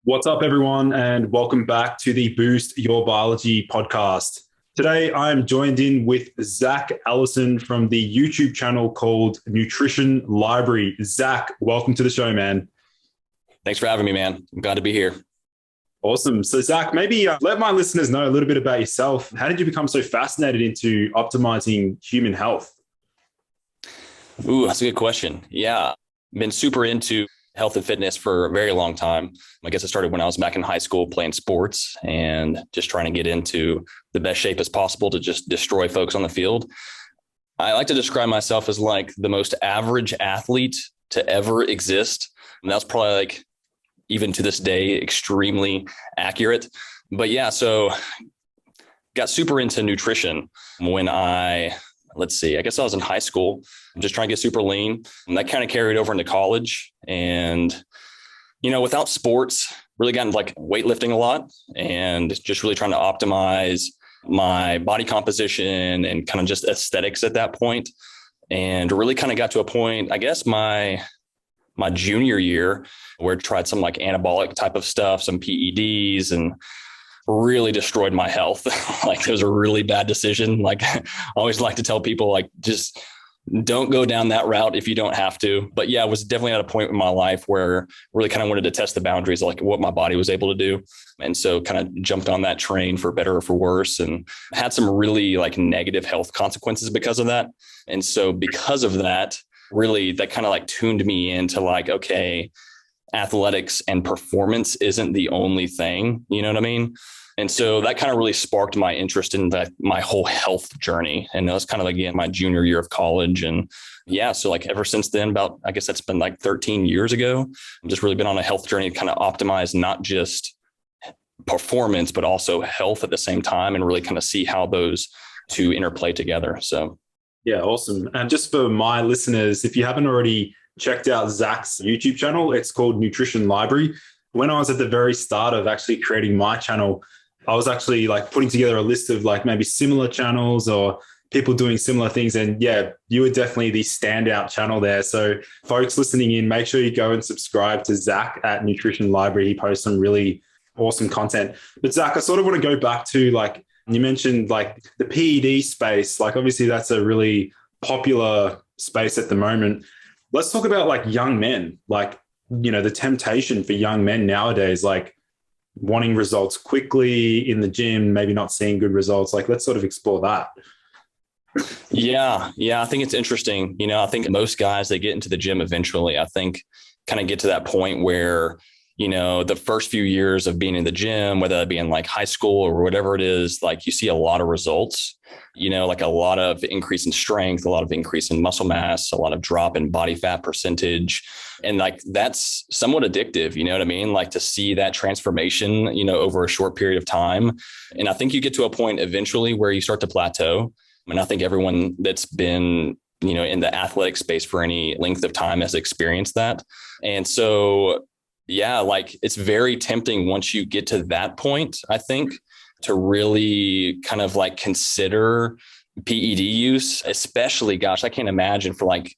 What's up, everyone, and welcome back to the Boost Your Biology podcast. Today, I am joined in with Zach Allison from the YouTube channel called Nutrition Library. Zach, welcome to the show, man. Thanks for having me, man. I'm glad to be here. Awesome. So, Zach, maybe let my listeners know a little bit about yourself. How did you become so fascinated into optimizing human health? Ooh, that's a good question. Yeah, been super into health and fitness for a very long time. I guess I started when I was back in high school playing sports and just trying to get into the best shape as possible to just destroy folks on the field. I like to describe myself as like the most average athlete to ever exist. And that's probably like, even to this day, extremely accurate. But yeah, so got super into nutrition when I guess I was in high school, just trying to get super lean. And that kind of carried over into college. And, without sports, really got into like weightlifting a lot and just really trying to optimize my body composition and kind of just aesthetics at that point. And really kind of got to a point, I guess my junior year, where I tried some like anabolic type of stuff, some PEDs, and really destroyed my health. Like it was a really bad decision. Like I always like to tell people, like, just don't go down that route if you don't have to. But yeah, I was definitely at a point in my life where I really kind of wanted to test the boundaries of like what my body was able to do. And so kind of jumped on that train for better or for worse, and had some really like negative health consequences because of that. And so because of that, really that kind of like tuned me into like, okay, athletics and performance isn't the only thing, you know what I mean? And so that kind of really sparked my interest in my whole health journey. And that was kind of, again, my junior year of college. And yeah, so like ever since then, I guess that's been like 13 years ago, I've just really been on a health journey to kind of optimize not just performance, but also health at the same time, and really kind of see how those two interplay together. So Yeah, awesome. And just for my listeners, if you haven't already checked out Zach's YouTube channel, it's called Nutrition Library. When I was at the very start of actually creating my channel, I was actually like putting together a list of like maybe similar channels or people doing similar things. And yeah, you were definitely the standout channel there. So folks listening in, make sure you go and subscribe to Zach at Nutrition Library. He posts some really awesome content. But Zach, I sort of want to go back to like, you mentioned like the PED space. Like obviously that's a really popular space at the moment. Let's talk about like young men, like, the temptation for young men nowadays, like wanting results quickly in the gym, maybe not seeing good results. Like, let's sort of explore that. Yeah. I think it's interesting. I think most guys that get into the gym eventually, I think kind of get to that point where, the first few years of being in the gym, whether that be in like high school or whatever it is, like you see a lot of results, like a lot of increase in strength, a lot of increase in muscle mass, a lot of drop in body fat percentage. And like, that's somewhat addictive, you know what I mean? Like to see that transformation, over a short period of time. And I think you get to a point eventually where you start to plateau. And I think everyone that's been, in the athletic space for any length of time has experienced that. And so, yeah, like it's very tempting once you get to that point, I think, to really kind of like consider PED use, especially, gosh, I can't imagine for like,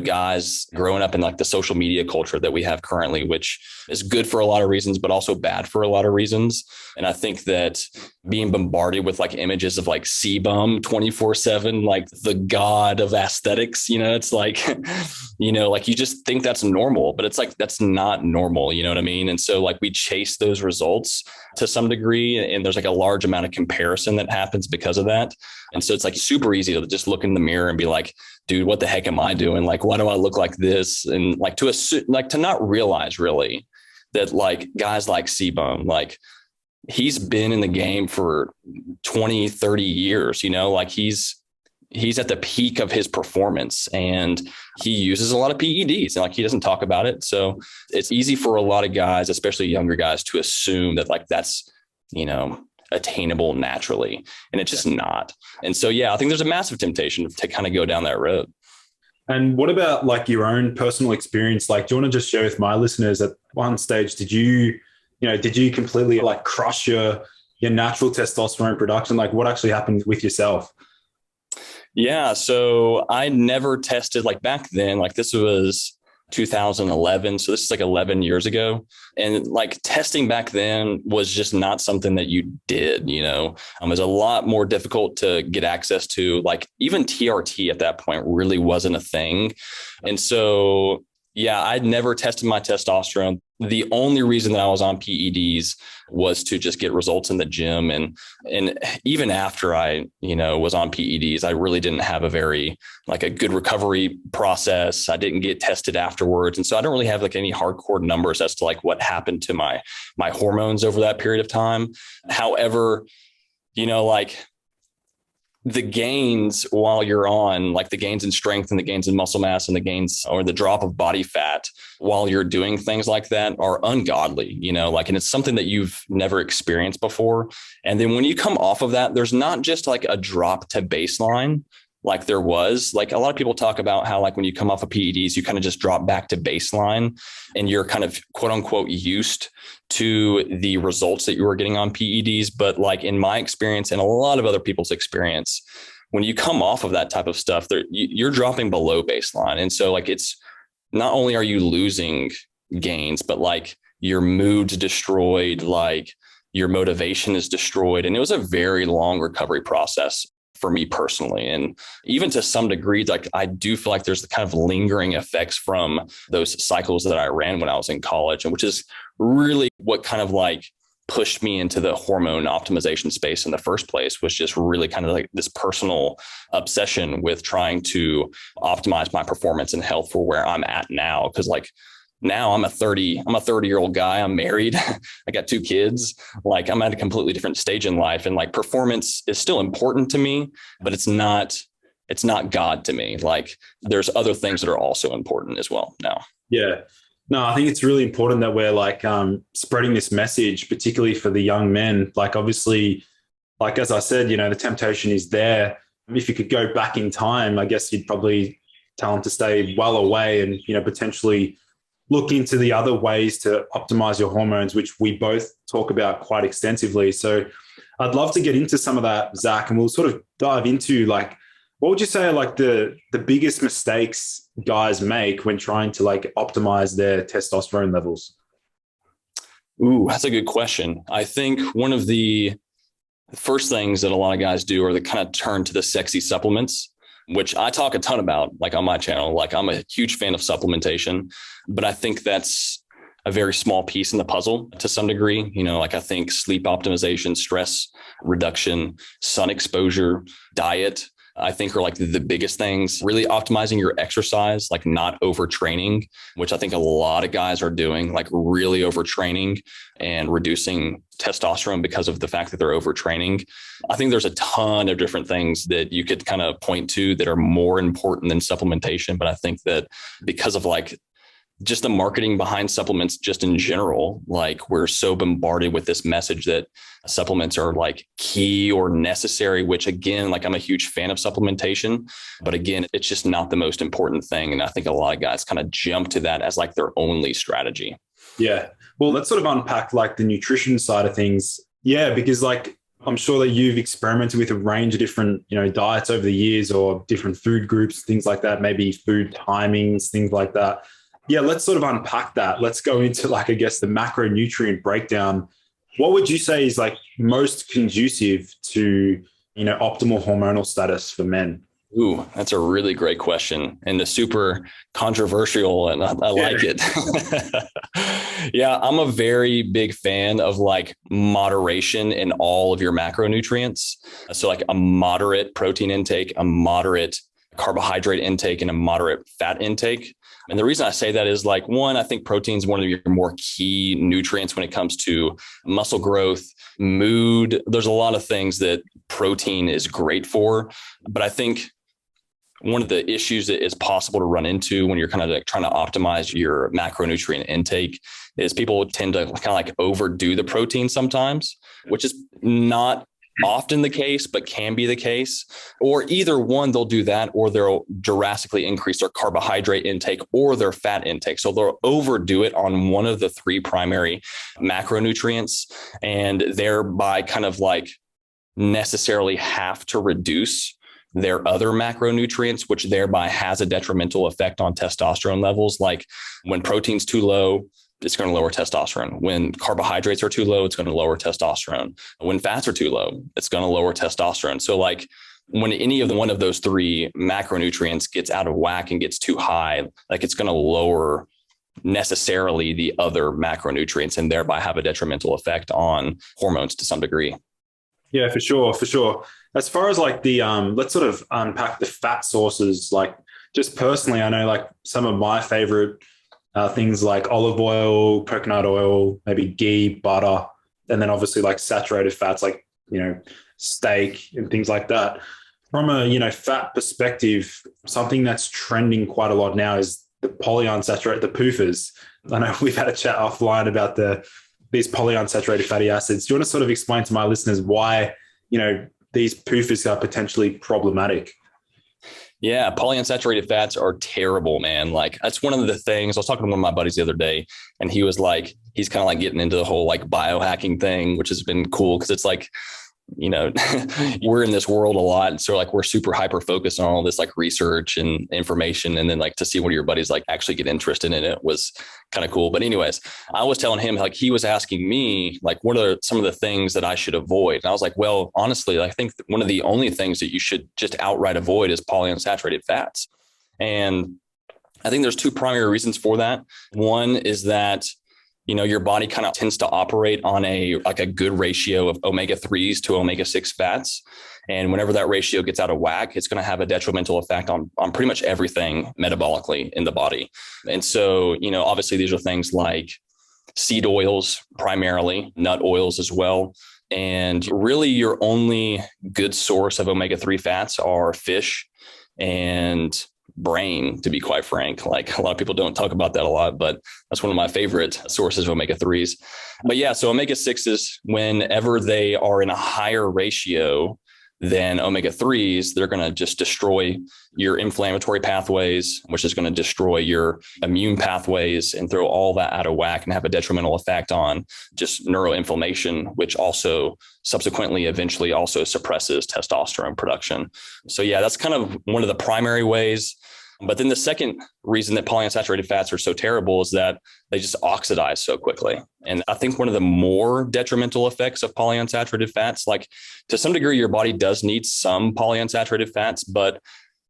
guys growing up in like the social media culture that we have currently, which is good for a lot of reasons, but also bad for a lot of reasons. And I think that being bombarded with like images of like sebum 24/7, like the god of aesthetics, it's like, like you just think that's normal, but it's like, that's not normal. You know what I mean? And so like we chase those results to some degree, and there's like a large amount of comparison that happens because of that. And so it's like super easy to just look in the mirror and be like, dude, what the heck am I doing? Like, why do I look like this? And like to not realize really that like guys like Sebum, like he's been in the game for 20, 30 years, like he's at the peak of his performance, and he uses a lot of PEDs, and like he doesn't talk about it. So it's easy for a lot of guys, especially younger guys, to assume that like that's, attainable naturally, and it's just not. And so, yeah, I think there's a massive temptation to kind of go down that road. And what about like your own personal experience? Like, do you want to just share with my listeners at one stage, did you completely like crush your natural testosterone production? Like what actually happened with yourself? Yeah. So I never tested like back then, like this was 2011. So this is like 11 years ago. And like testing back then was just not something that you did, it was a lot more difficult to get access to. Like even TRT at that point really wasn't a thing. And so, yeah, I'd never tested my testosterone. The only reason that I was on PEDs was to just get results in the gym. And even after I, was on PEDs, I really didn't have a good recovery process. I didn't get tested afterwards. And so I don't really have like any hardcore numbers as to like what happened to my hormones over that period of time. However, like the gains while you're on, like the gains in strength and the gains in muscle mass and the gains or the drop of body fat while you're doing things like that are ungodly, and it's something that you've never experienced before. And then when you come off of that, there's not just like a drop to baseline. Like there was, like a lot of people talk about how like when you come off of PEDs, you kind of just drop back to baseline and you're kind of quote unquote used to the results that you were getting on PEDs. But like in my experience and a lot of other people's experience, when you come off of that type of stuff, you're dropping below baseline. And so like it's not only are you losing gains, but like your mood's destroyed, like your motivation is destroyed. And it was a very long recovery process for me personally. And even to some degree, like I do feel like there's the kind of lingering effects from those cycles that I ran when I was in college, and which is really what kind of like pushed me into the hormone optimization space in the first place, was just really kind of like this personal obsession with trying to optimize my performance and health for where I'm at now. Cause like now I'm a 30-year-old guy. I'm married. I got 2 kids. Like I'm at a completely different stage in life. And like performance is still important to me, but it's not God to me. Like there's other things that are also important as well now. Yeah. No, I think it's really important that we're like spreading this message, particularly for the young men. Like obviously, like as I said, the temptation is there. If you could go back in time, I guess you'd probably tell them to stay well away and, potentially look into the other ways to optimize your hormones, which we both talk about quite extensively. So I'd love to get into some of that, Zach, and we'll sort of dive into like, what would you say are like the biggest mistakes guys make when trying to like optimize their testosterone levels? Ooh, that's a good question. I think one of the first things that a lot of guys do are they kind of turn to the sexy supplements, which I talk a ton about, like on my channel. Like I'm a huge fan of supplementation, but I think that's a very small piece in the puzzle to some degree. Like I think sleep optimization, stress reduction, sun exposure, diet, I think are like the biggest things. Really optimizing your exercise, like not overtraining, which I think a lot of guys are doing, like really overtraining and reducing testosterone because of the fact that they're overtraining. I think there's a ton of different things that you could kind of point to that are more important than supplementation. But I think that because of like just the marketing behind supplements, just in general, like we're so bombarded with this message that supplements are like key or necessary, which again, like I'm a huge fan of supplementation, but again, it's just not the most important thing. And I think a lot of guys kind of jump to that as like their only strategy. Yeah. Well, let's sort of unpack like the nutrition side of things. Yeah, because like I'm sure that you've experimented with a range of different, diets over the years or different food groups, things like that, maybe food timings, things like that. Yeah, let's sort of unpack that. Let's go into like, I guess, the macronutrient breakdown. What would you say is like most conducive to, optimal hormonal status for men? Ooh, that's a really great question and a super controversial, and I like it. Yeah, I'm a very big fan of like moderation in all of your macronutrients. So like a moderate protein intake, a moderate carbohydrate intake, and a moderate fat intake. And the reason I say that is like, one, I think protein is one of your more key nutrients when it comes to muscle growth, mood. There's a lot of things that protein is great for. But I think one of the issues that is possible to run into when you're kind of like trying to optimize your macronutrient intake is people tend to kind of like overdo the protein sometimes, which is not often the case, but can be the case. Or either one, they'll do that, or they'll drastically increase their carbohydrate intake or their fat intake. So they'll overdo it on one of the 3 primary macronutrients, and thereby kind of like necessarily have to reduce their other macronutrients, which thereby has a detrimental effect on testosterone levels. Like when protein's too low, it's going to lower testosterone. When carbohydrates are too low, it's going to lower testosterone. When fats are too low, it's going to lower testosterone. So like when any of one of those three macronutrients gets out of whack and gets too high, like it's going to lower necessarily the other macronutrients and thereby have a detrimental effect on hormones to some degree. Yeah, for sure. For sure. As far as like the, let's sort of unpack the fat sources. Like just personally, I know like some of my favorite things like olive oil, coconut oil, maybe ghee, butter, and then obviously like saturated fats like, steak and things like that. From a, fat perspective, something that's trending quite a lot now is the polyunsaturated, the PUFAs. I know we've had a chat offline about these polyunsaturated fatty acids. Do you want to sort of explain to my listeners why, these PUFAs are potentially problematic? Yeah, polyunsaturated fats are terrible, man. Like that's one of the things I was talking to one of my buddies the other day, and he was like, he's kind of like getting into the whole like biohacking thing, which has been cool because it's like, we're in this world a lot. And so like, we're super hyper focused on all this like research and information. And then like to see one of your buddies like actually get interested in it was kind of cool. But anyways, I was telling him, like, he was asking me, like, what are some of the things that I should avoid? And I was like, well, honestly, I think one of the only things that you should just outright avoid is polyunsaturated fats. And I think there's two primary reasons for that. One is that your body kind of tends to operate on a good ratio of omega-3s to omega-6 fats. And whenever that ratio gets out of whack, it's going to have a detrimental effect on pretty much everything metabolically in the body. And so, obviously these are things like seed oils, primarily nut oils as well. And really your only good source of omega-3 fats are fish and brain, to be quite frank. Like a lot of people don't talk about that a lot, but that's one of my favorite sources of omega-3s. But yeah, so omega-6s, whenever they are in a higher ratio than omega-3s, they're going to just destroy your inflammatory pathways, which is going to destroy your immune pathways and throw all that out of whack and have a detrimental effect on just neuroinflammation, which also subsequently eventually also suppresses testosterone production. So yeah, that's kind of one of the primary ways. But then the second reason that polyunsaturated fats are so terrible is that they just oxidize so quickly. And I think one of the more detrimental effects of polyunsaturated fats, like to some degree, your body does need some polyunsaturated fats, but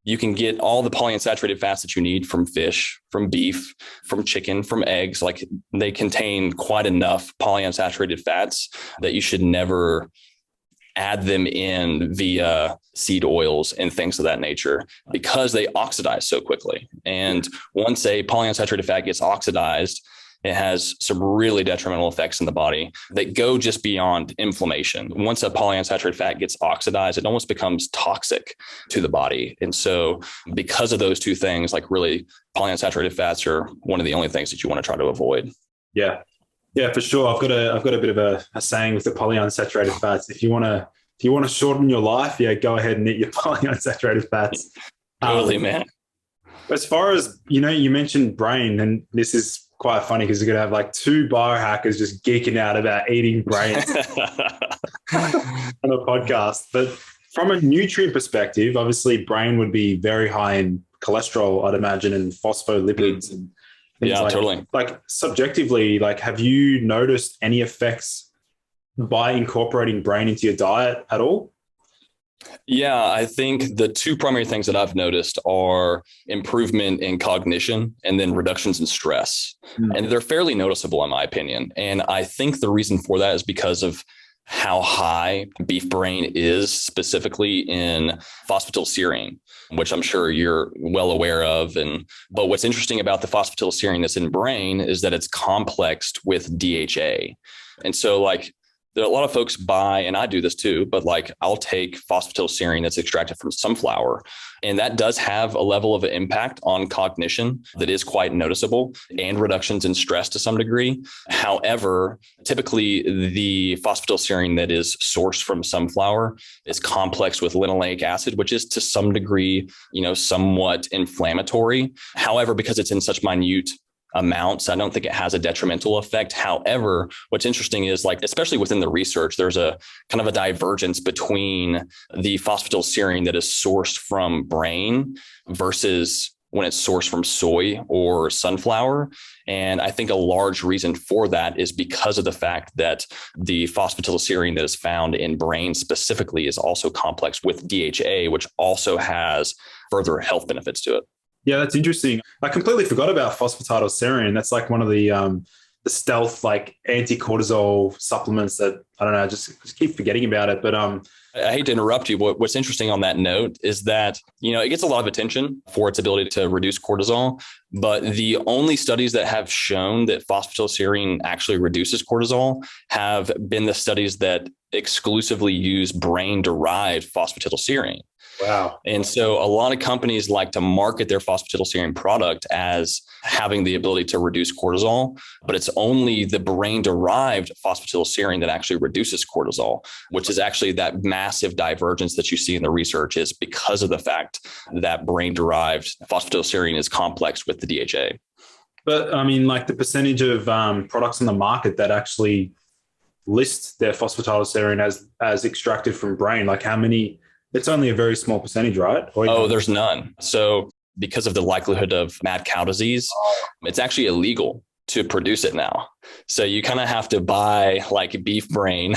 you can get all the polyunsaturated fats that you need from fish, from beef, from chicken, from eggs. Like they contain quite enough polyunsaturated fats that you should never add them in via seed oils and things of that nature because they oxidize so quickly. And once a polyunsaturated fat gets oxidized, it has some really detrimental effects in the body that go just beyond inflammation. Once a polyunsaturated fat gets oxidized, it almost becomes toxic to the body. And so because of those two things, like really polyunsaturated fats are one of the only things that you want to try to avoid. Yeah. Yeah, for sure. I've got a bit of a saying with the polyunsaturated fats. If you want to shorten your life, go ahead and eat your polyunsaturated fats. Totally, man. As far as, you mentioned brain, and this is quite funny because you're going to have like two biohackers just geeking out about eating brains on a podcast. But from a nutrient perspective, obviously brain would be very high in cholesterol, I'd imagine, and phospholipids and things totally. Like subjectively, like have you noticed any effects by incorporating brain into your diet at all? Yeah, I think the two primary things that I've noticed are improvement in cognition and then reductions in stress. And they're fairly noticeable in my opinion. And I think the reason for that is because of how high beef brain is specifically in phosphatidylserine, which I'm sure you're well aware of. But what's interesting about the phosphatidylserine that's in brain is that it's complexed with DHA. And so like there are a lot of folks buy, and I do this too, but like I'll take phosphatidylserine that's extracted from sunflower, and that does have a level of an impact on cognition that is quite noticeable and reductions in stress to some degree. However, typically the phosphatidylserine that is sourced from sunflower is complex with linoleic acid, which is to some degree, somewhat inflammatory. However, because it's in such minute amounts. I don't think it has a detrimental effect. However, what's interesting is like, especially within the research, there's a kind of a divergence between the phosphatidylserine that is sourced from brain versus when it's sourced from soy or sunflower. And I think a large reason for that is because of the fact that the phosphatidylserine that is found in brain specifically is also complex with DHA, which also has further health benefits to it. Yeah, that's interesting. I completely forgot about phosphatidylserine. That's like one of the stealth like anti-cortisol supplements that I don't know, I just keep forgetting about it. But I hate to interrupt you. What's interesting on that note is that, it gets a lot of attention for its ability to reduce cortisol, but the only studies that have shown that phosphatidylserine actually reduces cortisol have been the studies that exclusively use brain-derived phosphatidylserine. Wow. And so a lot of companies like to market their phosphatidylserine product as having the ability to reduce cortisol, but it's only the brain-derived phosphatidylserine that actually reduces cortisol, which is actually that massive divergence that you see in the research is because of the fact that brain-derived phosphatidylserine is complex with the DHA. But I mean, like the percentage of products on the market that actually list their phosphatidylserine as extracted from brain, like how many? It's only a very small percentage, right? There's none. So because of the likelihood of mad cow disease, it's actually illegal to produce it now. So you kind of have to buy like beef brain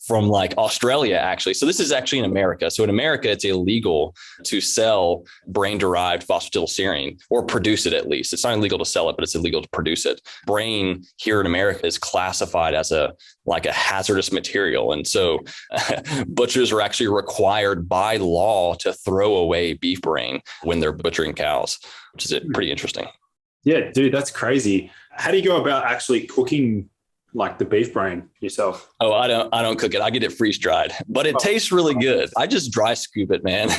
from like Australia, actually. So this is actually in America. So in America, it's illegal to sell brain-derived phosphatidylserine or produce it at least. It's not illegal to sell it, but it's illegal to produce it. Brain here in America is classified as a hazardous material. And so butchers are actually required by law to throw away beef brain when they're butchering cows, which is pretty interesting. Yeah, dude, that's crazy. How do you go about actually cooking like the beef brain yourself? Oh, I don't cook it. I get it freeze dried, but it tastes really good. I just dry scoop it, man.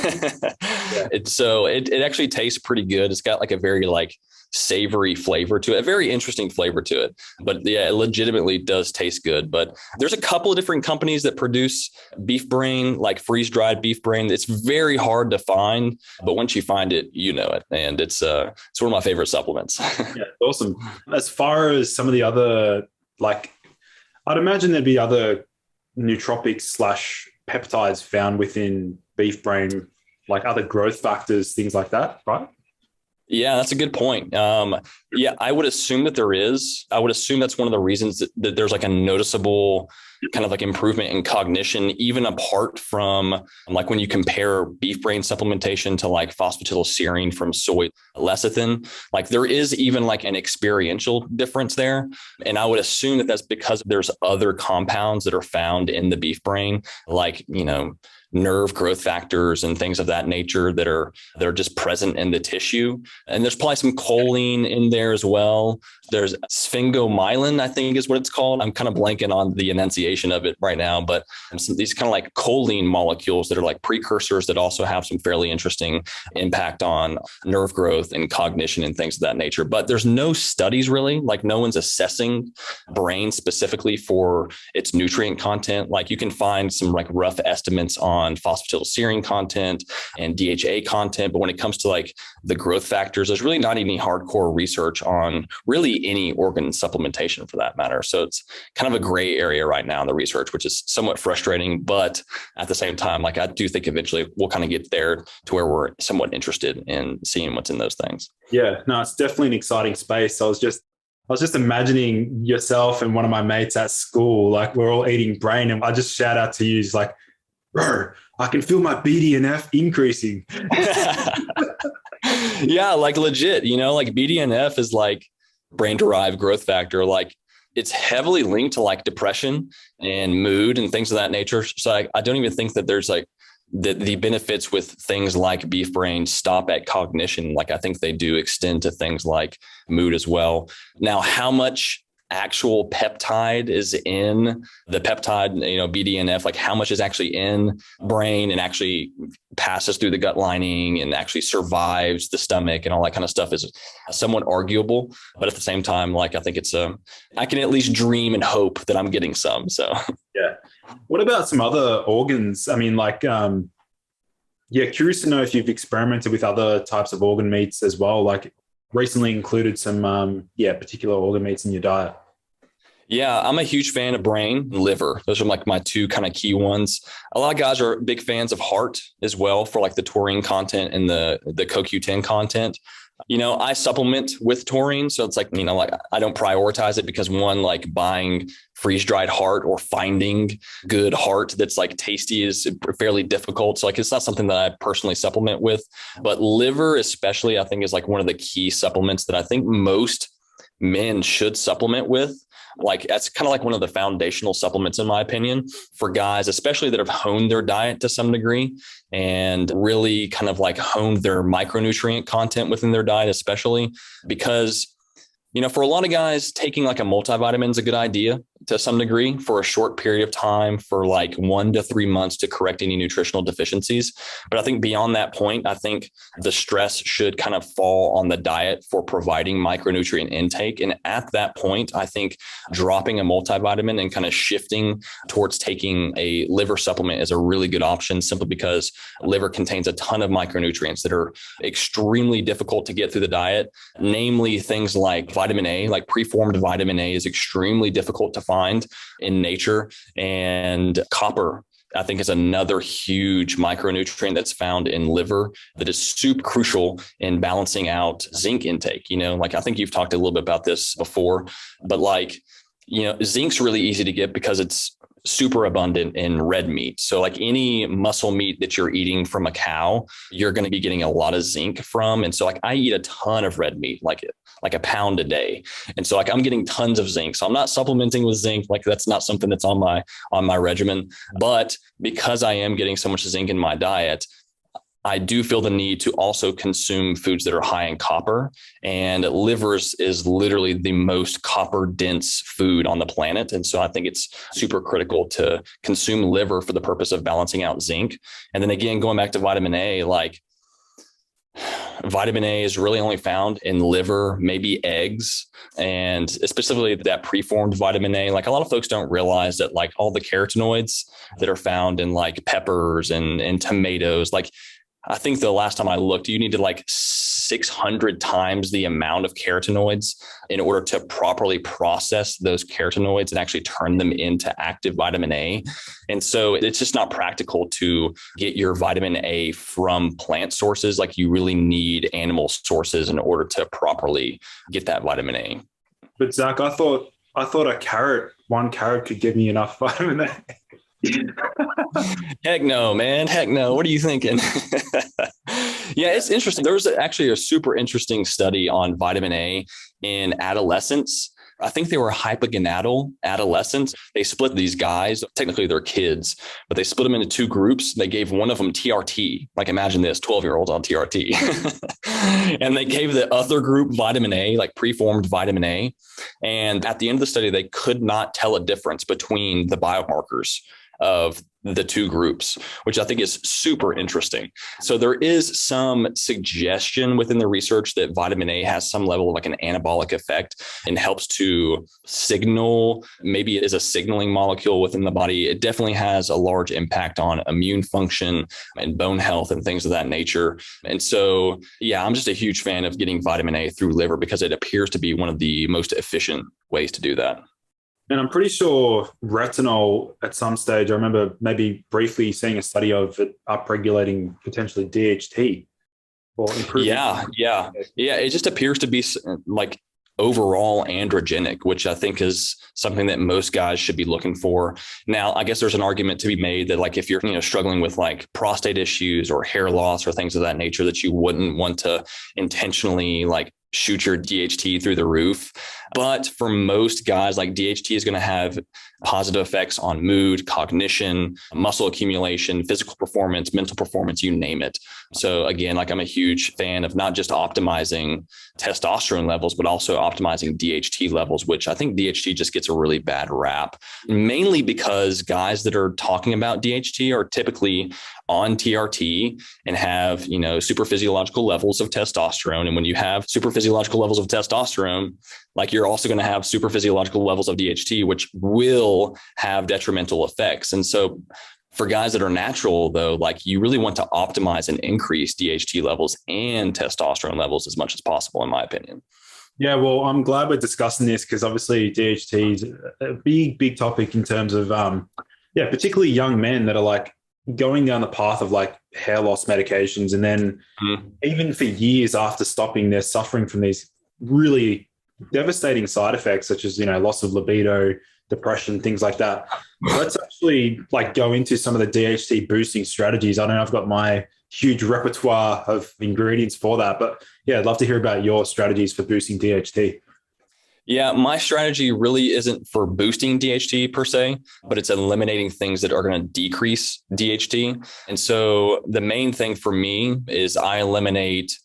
Yeah. It actually tastes pretty good. It's got like a very like savory flavor to it, a very interesting flavor to it. But yeah, it legitimately does taste good. But there's a couple of different companies that produce beef brain, like freeze dried beef brain. It's very hard to find, but once you find it, you know it. And it's one of my favorite supplements. Yeah, awesome. As far as some of the other, like, I'd imagine there'd be other nootropics / peptides found within beef brain, like other growth factors, things like that, right? Yeah, that's a good point. Yeah, I would assume that there is. I would assume that's one of the reasons that there's like a noticeable kind of like improvement in cognition, even apart from like when you compare beef brain supplementation to like phosphatidylserine from soy lecithin, like there is even like an experiential difference there. And I would assume that that's because there's other compounds that are found in the beef brain, like, nerve growth factors and things of that nature that are just present in the tissue. And there's probably some choline in there as well. There's sphingomyelin, I think is what it's called. I'm kind of blanking on the enunciation of it right now, but these kind of like choline molecules that are like precursors that also have some fairly interesting impact on nerve growth and cognition and things of that nature. But there's no studies really, like no one's assessing brain specifically for its nutrient content. Like you can find some like rough estimates on phosphatidylserine content and DHA content. But when it comes to like the growth factors, there's really not any hardcore research on really any organ supplementation for that matter. So it's kind of a gray area right now in the research, which is somewhat frustrating. But at the same time, like I do think eventually we'll kind of get there to where we're somewhat interested in seeing what's in those things. Yeah, no, it's definitely an exciting space. I was just imagining yourself and one of my mates at school, like we're all eating brain, and I just shout out to you, like, bro, I can feel my BDNF increasing. Yeah, like legit, like BDNF is like brain-derived growth factor. Like it's heavily linked to like depression and mood and things of that nature. So I don't even think that there's like the benefits with things like beef brain stop at cognition. Like I think they do extend to things like mood as well. Now, how much actual peptide is in the peptide, BDNF, like how much is actually in brain and actually passes through the gut lining and actually survives the stomach and all that kind of stuff is somewhat arguable. But at the same time, like I think I can at least dream and hope that I'm getting some. So yeah. What about some other organs? I mean, like, curious to know if you've experimented with other types of organ meats as well. Like, recently included some, particular organ meats in your diet? Yeah, I'm a huge fan of brain and liver. Those are like my two kind of key ones. A lot of guys are big fans of heart as well for like the taurine content and the CoQ10 content. I supplement with taurine. So it's like, like I don't prioritize it because one, like buying freeze dried heart or finding good heart that's like tasty is fairly difficult. So like, it's not something that I personally supplement with, but liver especially, I think is like one of the key supplements that I think most men should supplement with. Like that's kind of like one of the foundational supplements, in my opinion, for guys, especially that have honed their diet to some degree and really kind of like honed their micronutrient content within their diet, especially because, for a lot of guys, taking like a multivitamin is a good idea to some degree for a short period of time for like 1 to 3 months to correct any nutritional deficiencies. But I think beyond that point, I think the stress should kind of fall on the diet for providing micronutrient intake. And at that point, I think dropping a multivitamin and kind of shifting towards taking a liver supplement is a really good option, simply because liver contains a ton of micronutrients that are extremely difficult to get through the diet, namely things like vitamin A. Like preformed vitamin A is extremely difficult to find in nature, and copper, I think, is another huge micronutrient that's found in liver that is super crucial in balancing out zinc intake. Like I think you've talked a little bit about this before, but like, zinc's really easy to get because it's super abundant in red meat. So like any muscle meat that you're eating from a cow, you're going to be getting a lot of zinc from. And so like I eat a ton of red meat, like a pound a day. And so like I'm getting tons of zinc. So I'm not supplementing with zinc. Like that's not something that's on my regimen. But because I am getting so much zinc in my diet, I do feel the need to also consume foods that are high in copper, and livers is literally the most copper dense food on the planet. And so I think it's super critical to consume liver for the purpose of balancing out zinc. And then again, going back to vitamin A, like vitamin A is really only found in liver, maybe eggs, and specifically that preformed vitamin A. Like a lot of folks don't realize that like all the carotenoids that are found in like peppers and tomatoes, like I think the last time I looked, you need to like 600 times the amount of carotenoids in order to properly process those carotenoids and actually turn them into active vitamin A. And so it's just not practical to get your vitamin A from plant sources. Like you really need animal sources in order to properly get that vitamin A. But Zach, I thought one carrot could give me enough vitamin A. Heck no, man. Heck no. What are you thinking? Yeah, it's interesting. There was actually a super interesting study on vitamin A in adolescents. I think they were hypogonadal adolescents. They split these guys, technically they're kids, but they split them into two groups. They gave one of them TRT. Like imagine this, 12-year-olds on TRT. And they gave the other group vitamin A, like preformed vitamin A. And at the end of the study, they could not tell a difference between the biomarkers of the two groups, which I think is super interesting. So there is some suggestion within the research that vitamin A has some level of like an anabolic effect and helps to signal, maybe it is a signaling molecule within the body. It definitely has a large impact on immune function and bone health and things of that nature. And so, yeah, I'm just a huge fan of getting vitamin A through liver because it appears to be one of the most efficient ways to do that. And I'm pretty sure retinol at some stage, I remember maybe briefly seeing a study of it upregulating potentially DHT or improving. Yeah. It just appears to be like overall androgenic, which I think is something that most guys should be looking for. Now, I guess there's an argument to be made that like if you're, struggling with like prostate issues or hair loss or things of that nature, that you wouldn't want to intentionally like shoot your DHT through the roof. But for most guys, like DHT is going to have positive effects on mood, cognition, muscle accumulation, physical performance, mental performance, you name it. So again, like I'm a huge fan of not just optimizing testosterone levels, but also optimizing DHT levels, which I think DHT just gets a really bad rap, mainly because guys that are talking about DHT are typically on TRT and have, super physiological levels of testosterone. And when you have super physiological levels of testosterone, like you're also going to have super physiological levels of DHT, which will have detrimental effects. And so For guys that are natural, though, like you really want to optimize and increase DHT levels and testosterone levels as much as possible, in my opinion. Yeah, well, I'm glad we're discussing this because obviously DHT is a big topic in terms of, particularly young men that are like going down the path of like hair loss medications. And then even for years after stopping, they're suffering from these really devastating side effects, such as, loss of libido, depression, things like that. Let's actually like go into some of the DHT boosting strategies. I know I've got my huge repertoire of ingredients for that, but yeah, I'd love to hear about your strategies for boosting DHT. Yeah, my strategy really isn't for boosting DHT per se, but it's eliminating things that are going to decrease DHT. And so the main thing for me is I eliminate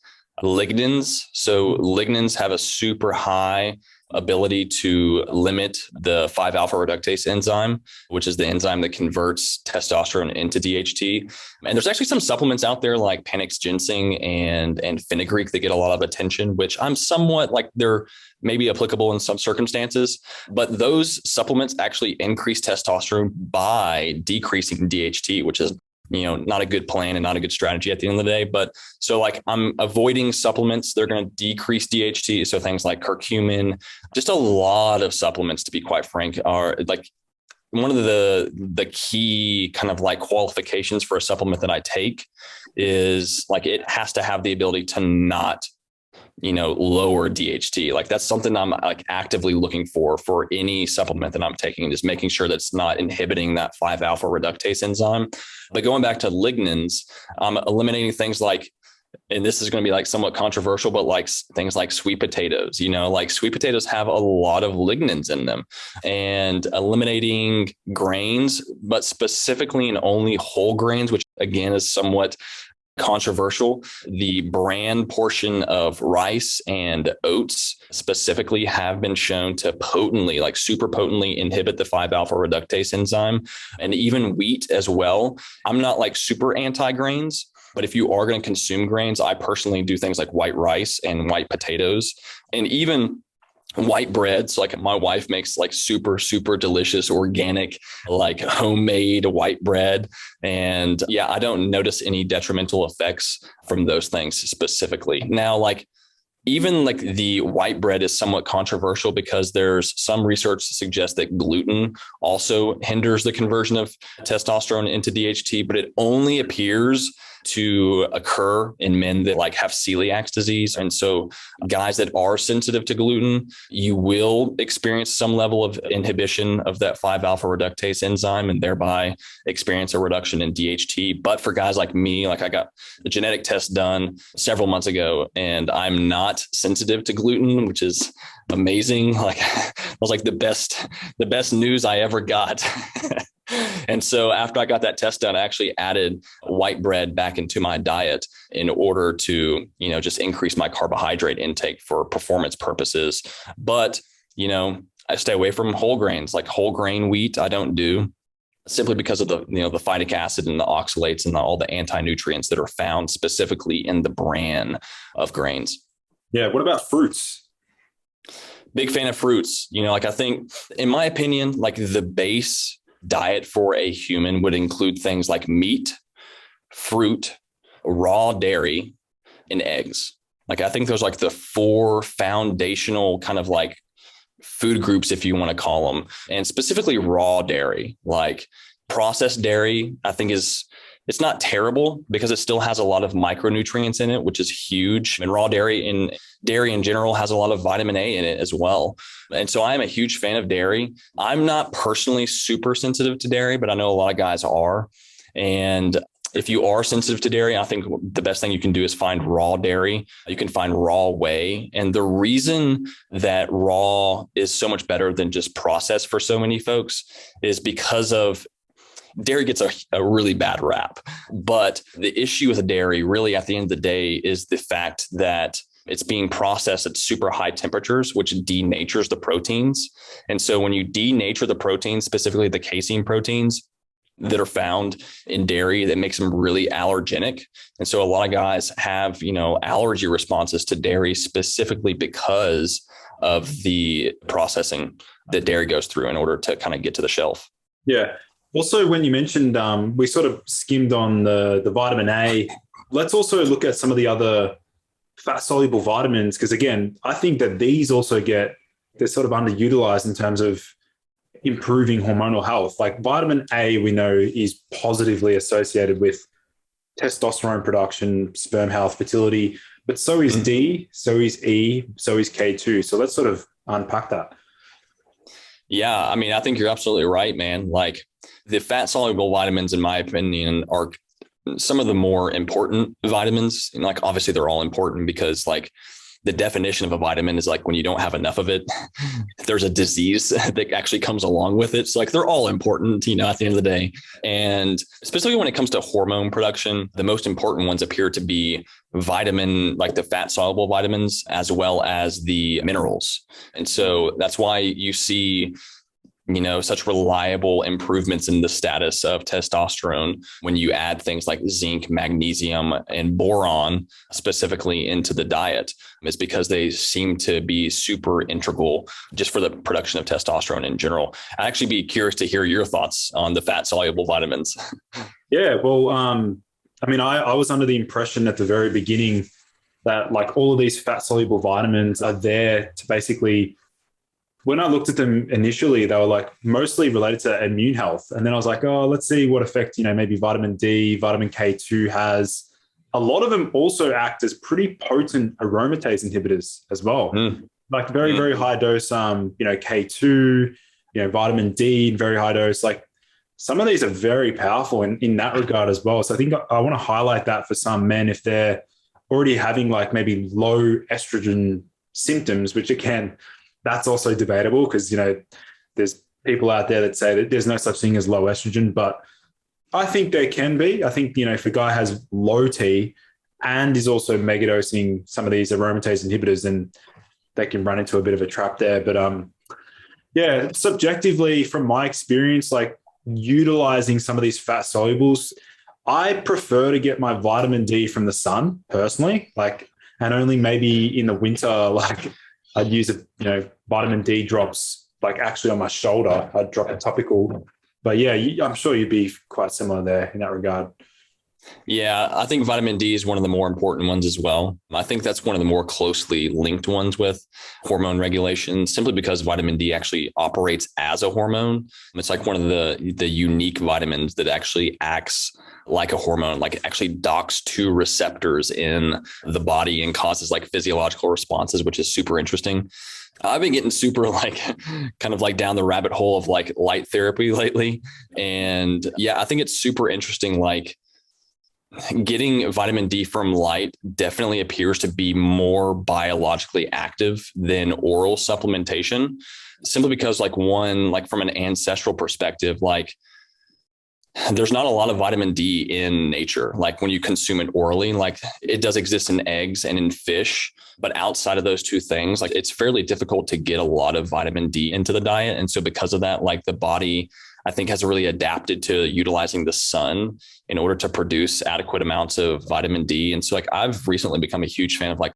lignans. So lignans have a super high ability to limit the 5-alpha reductase enzyme, which is the enzyme that converts testosterone into DHT. And there's actually some supplements out there like Panax ginseng and fenugreek that get a lot of attention, which I'm somewhat like they're maybe applicable in some circumstances, but those supplements actually increase testosterone by decreasing DHT, which is not a good plan and not a good strategy at the end of the day. But so like I'm avoiding supplements. They're going to decrease DHT. So things like curcumin, just a lot of supplements, to be quite frank, are like one of the key kind of like qualifications for a supplement that I take is like, it has to have the ability to not lower DHT. Like that's something I'm like actively looking for any supplement that I'm taking, just making sure that's not inhibiting that 5-alpha reductase enzyme. But going back to lignans, I'm eliminating things like, and this is going to be like somewhat controversial, but like things like sweet potatoes, like sweet potatoes have a lot of lignans in them, and eliminating grains, but specifically in only whole grains, which again is somewhat controversial. The bran portion of rice and oats specifically have been shown to potently, like super potently inhibit the 5-alpha reductase enzyme, and even wheat as well. I'm not like super anti-grains, but if you are going to consume grains, I personally do things like white rice and white potatoes, and even white breads. Like my wife makes like super delicious organic, like homemade white bread. And yeah, I don't notice any detrimental effects from those things specifically. Now, like even like the white bread is somewhat controversial because there's some research to suggest that gluten also hinders the conversion of testosterone into DHT, but it only appears to occur in men that like have celiac disease. And so guys that are sensitive to gluten, you will experience some level of inhibition of that 5-alpha reductase enzyme and thereby experience a reduction in DHT. But for guys like me, like I got the genetic test done several months ago and I'm not sensitive to gluten, which is amazing. Like it was like the best news I ever got. And so after I got that test done, I actually added white bread back into my diet in order to, just increase my carbohydrate intake for performance purposes. But, I stay away from whole grains, like whole grain wheat. I don't do, simply because of the, the phytic acid and the oxalates and all the anti-nutrients that are found specifically in the bran of grains. Yeah. What about fruits? Big fan of fruits. Like I think, in my opinion, like the base diet for a human would include things like meat, fruit, raw dairy, and eggs. Like I think those are like the 4 foundational kind of like food groups, if you want to call them, and specifically raw dairy. Like processed dairy, I think it's not terrible because it still has a lot of micronutrients in it, which is huge. And raw dairy in general has a lot of vitamin A in it as well. And so I'm a huge fan of dairy. I'm not personally super sensitive to dairy, but I know a lot of guys are. And if you are sensitive to dairy, I think the best thing you can do is find raw dairy. You can find raw whey. And the reason that raw is so much better than just processed for so many folks is because of dairy gets a really bad rap. But the issue with dairy really at the end of the day is the fact that it's being processed at super high temperatures, which denatures the proteins. And so when you denature the proteins, specifically the casein proteins that are found in dairy, that makes them really allergenic. And so a lot of guys have, allergy responses to dairy specifically because of the processing that dairy goes through in order to kind of get to the shelf. Yeah. Also, when you mentioned, we sort of skimmed on the vitamin A. Let's also look at some of the other fat soluble vitamins, because again, I think that these also they're sort of underutilized in terms of improving hormonal health. Like vitamin A, we know is positively associated with testosterone production, sperm health, fertility, but so is D, so is E, so is K2. So let's sort of unpack that. Yeah, I mean, I think you're absolutely right, man. Like the fat soluble vitamins, in my opinion, are some of the more important vitamins. And like, obviously they're all important because like the definition of a vitamin is like when you don't have enough of it, there's a disease that actually comes along with it. So like they're all important, you know, at the end of the day. And especially when it comes to hormone production, the most important ones appear to be vitamin, like the fat soluble vitamins, as well as the minerals. And so that's why you see, you know, such reliable improvements in the status of testosterone when you add things like zinc, magnesium, and boron specifically into the diet. Is because they seem to be super integral just for the production of testosterone in general. I'd actually be curious to hear your thoughts on the fat soluble vitamins. Yeah, well, I mean, I was under the impression at the very beginning that like all of these fat soluble vitamins are there to basically, when I looked at them initially, they were like mostly related to immune health. And then I was like, oh, let's see what effect, you know, maybe vitamin D, vitamin K2 has. A lot of them also act as pretty potent aromatase inhibitors as well. Like very, very high dose, you know, K2, you know, vitamin D in very high dose. Like some of these are very powerful in that regard as well. So I think I want to highlight that for some men if they're already having like maybe low estrogen symptoms, which again, that's also debatable because, you know, there's people out there that say that there's no such thing as low estrogen, but I think there can be. I think, you know, if a guy has low T and is also megadosing some of these aromatase inhibitors, then they can run into a bit of a trap there. But yeah, subjectively, from my experience, like utilizing some of these fat solubles, I prefer to get my vitamin D from the sun personally, like, and only maybe in the winter, like I'd use vitamin D drops, like actually on my shoulder. I'd drop a topical. But yeah, I'm sure you'd be quite similar there in that regard. Yeah, I think vitamin D is one of the more important ones as well. I think that's one of the more closely linked ones with hormone regulation, simply because vitamin D actually operates as a hormone. It's like one of the unique vitamins that actually acts like a hormone, like it actually docks to receptors in the body and causes like physiological responses, which is super interesting. I've been getting super like kind of like down the rabbit hole of like light therapy lately. And yeah, I think it's super interesting. Like getting vitamin D from light definitely appears to be more biologically active than oral supplementation, simply because like one, like from an ancestral perspective, like there's not a lot of vitamin D in nature. Like when you consume it orally, like it does exist in eggs and in fish, but outside of those two things, like it's fairly difficult to get a lot of vitamin D into the diet. And so because of that, like the body, I think, has really adapted to utilizing the sun in order to produce adequate amounts of vitamin D. And so like I've recently become a huge fan of like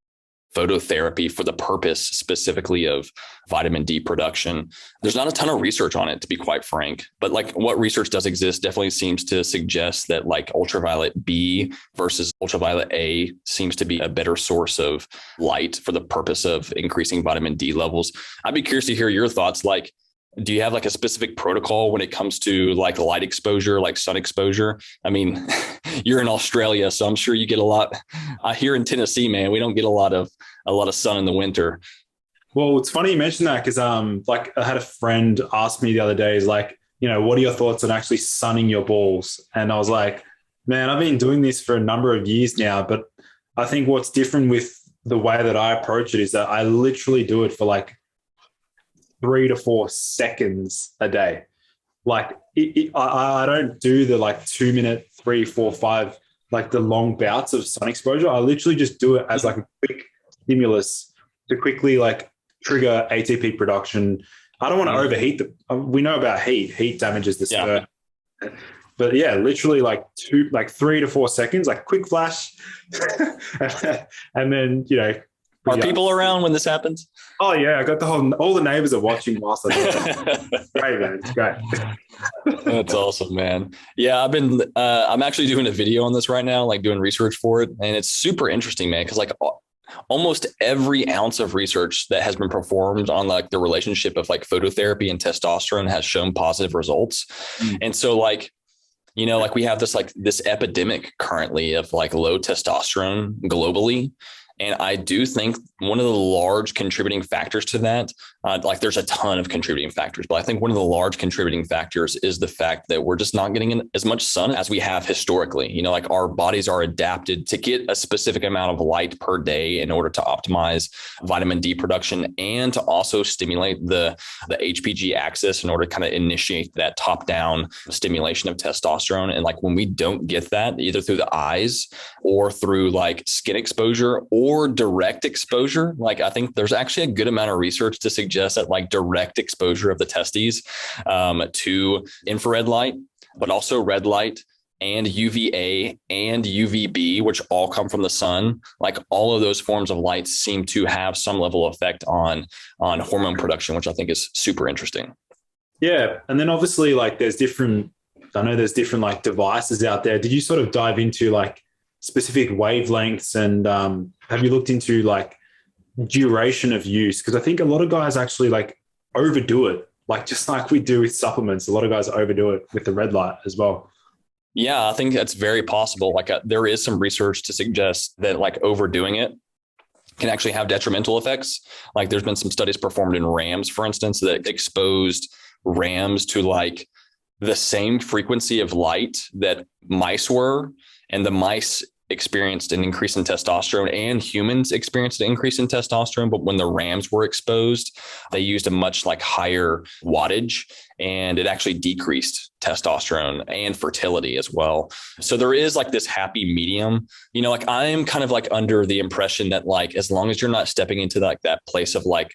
phototherapy for the purpose specifically of vitamin D production. There's not a ton of research on it, to be quite frank, but like what research does exist definitely seems to suggest that like ultraviolet B versus ultraviolet A seems to be a better source of light for the purpose of increasing vitamin D levels. I'd be curious to hear your thoughts. Like, do you have like a specific protocol when it comes to like light exposure, like sun exposure? I mean, you're in Australia, so I'm sure you get a lot. Here in Tennessee, man, we don't get a lot of sun in the winter. Well, it's funny you mentioned that because like I had a friend ask me the other day, is like, you know, what are your thoughts on actually sunning your balls? And I was like, man, I've been doing this for a number of years now, but I think what's different with the way that I approach it is that I literally do it for like 3 to 4 seconds a day. Like I don't do the like 2 minute, 3, 4, 5, like the long bouts of sun exposure. I literally just do it as like a quick stimulus to quickly like trigger ATP production. I don't want to overheat we know about heat. Heat damages the sperm. But yeah, literally like 3 to 4 seconds, like quick flash. And then, you know, Are people around when this happens? Oh yeah, I got all the neighbors are watching whilst I do it. Great, man. It's great. That's awesome, man. Yeah, I'm actually doing a video on this right now, like doing research for it. And it's super interesting, man. Cause like almost every ounce of research that has been performed on like the relationship of like phototherapy and testosterone has shown positive results. And so like, like we have this epidemic currently of like low testosterone globally. And I do think one of the large contributing factors to that, like there's a ton of contributing factors, but I think one of the large contributing factors is the fact that we're just not getting in as much sun as we have historically. Like our bodies are adapted to get a specific amount of light per day in order to optimize vitamin D production and to also stimulate the HPG axis in order to kind of initiate that top down stimulation of testosterone. And like when we don't get that either through the eyes or through like skin exposure or direct exposure, like I think there's actually a good amount of research to suggest that like direct exposure of the testes to infrared light, but also red light and UVA and UVB, which all come from the sun, like all of those forms of light seem to have some level of effect on hormone production, which I think is super interesting. Yeah. And then obviously like there's different like devices out there. Did you sort of dive into like specific wavelengths and have you looked into like duration of use? Because I think a lot of guys actually like overdo it, like just like we do with supplements. A lot of guys overdo it with the red light as well. Yeah, I think that's very possible. Like there is some research to suggest that like overdoing it can actually have detrimental effects. Like there's been some studies performed in rams, for instance, that exposed rams to like the same frequency of light that mice were, and the mice experienced an increase in testosterone and humans experienced an increase in testosterone. But when the rams were exposed, they used a much like higher wattage and it actually decreased testosterone and fertility as well. So there is like this happy medium, like I'm kind of like under the impression that like, as long as you're not stepping into like that place of like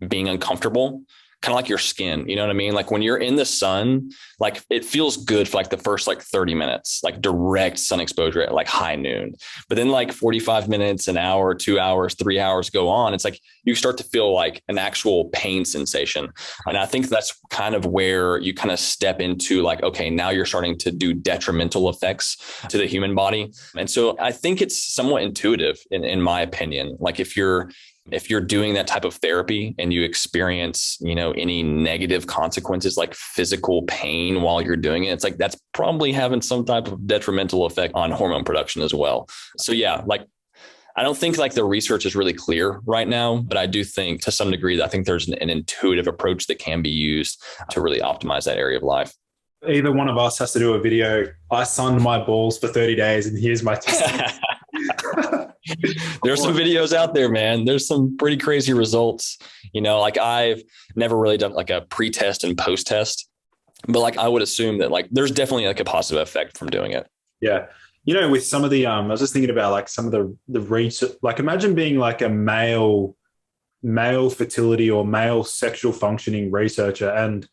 being uncomfortable, kind of like your skin, you know what I mean? Like when you're in the sun, like it feels good for like the first like 30 minutes, like direct sun exposure at like high noon. But then like 45 minutes, an hour, 2 hours, 3 hours go on. It's like you start to feel like an actual pain sensation. And I think that's kind of where you kind of step into like, okay, now you're starting to do detrimental effects to the human body. And so I think it's somewhat intuitive in my opinion. Like if you're doing that type of therapy and you experience, any negative consequences like physical pain while you're doing it, it's like that's probably having some type of detrimental effect on hormone production as well. So yeah, like I don't think like the research is really clear right now, but I do think to some degree that I think there's an intuitive approach that can be used to really optimize that area of life. Either one of us has to do a video. I sunned my balls for 30 days and here's my testimony. There's some videos out there, man. There's some pretty crazy results. Like I've never really done like a pre-test and post-test, but like I would assume that like there's definitely like a positive effect from doing it. Yeah. With some of the, I was just thinking about like some of the research, like imagine being like a male fertility or male sexual functioning researcher. And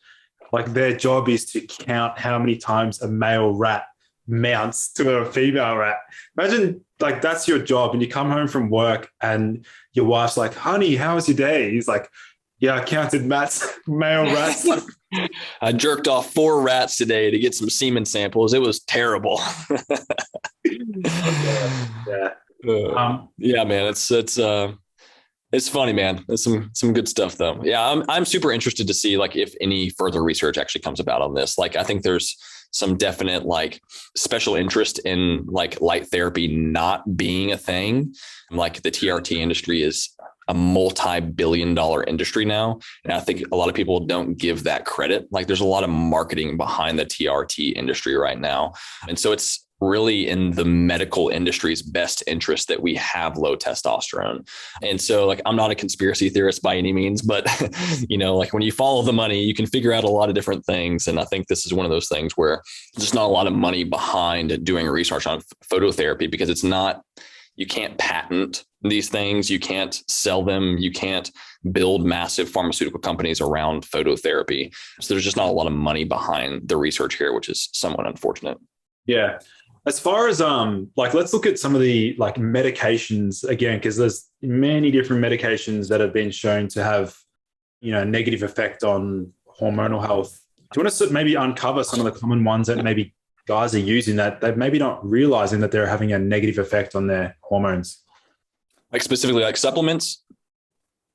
like their job is to count how many times a male rat mounts to a female rat. Imagine like that's your job and you come home from work and your wife's like, honey, how was your day? He's like, yeah, I counted male rats. I jerked off 4 rats today to get some semen samples. It was terrible. Yeah. Yeah, man. It's funny, man. It's some good stuff though. Yeah. I'm super interested to see like if any further research actually comes about on this. Like, I think there's some definite like special interest in like light therapy not being a thing. Like the TRT industry is a multi-billion-dollar industry now. And I think a lot of people don't give that credit. Like there's a lot of marketing behind the TRT industry right now. And so it's really in the medical industry's best interest that we have low testosterone. And so like, I'm not a conspiracy theorist by any means, but like when you follow the money, you can figure out a lot of different things. And I think this is one of those things where there's not a lot of money behind doing research on phototherapy because it's not, you can't patent these things. You can't sell them. You can't build massive pharmaceutical companies around phototherapy. So there's just not a lot of money behind the research here, which is somewhat unfortunate. Yeah. As far as like let's look at some of the like medications again, because there's many different medications that have been shown to have, negative effect on hormonal health. Do you want us to maybe uncover some of the common ones that maybe guys are using that they're maybe not realizing that they're having a negative effect on their hormones? Like specifically like supplements?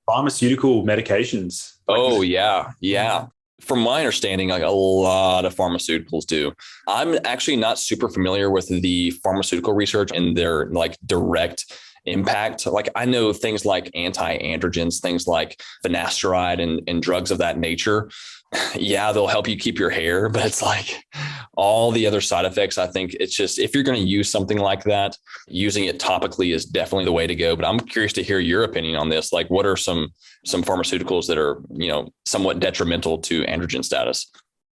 Pharmaceutical medications. Oh, yeah. Yeah. From my understanding, like a lot of pharmaceuticals do. I'm actually not super familiar with the pharmaceutical research and their like direct impact. Like I know things like anti-androgens, things like finasteride and drugs of that nature. Yeah, they'll help you keep your hair, but it's like all the other side effects. I think it's just, if you're going to use something like that, using it topically is definitely the way to go. But I'm curious to hear your opinion on this. Like, what are some pharmaceuticals that are, somewhat detrimental to androgen status?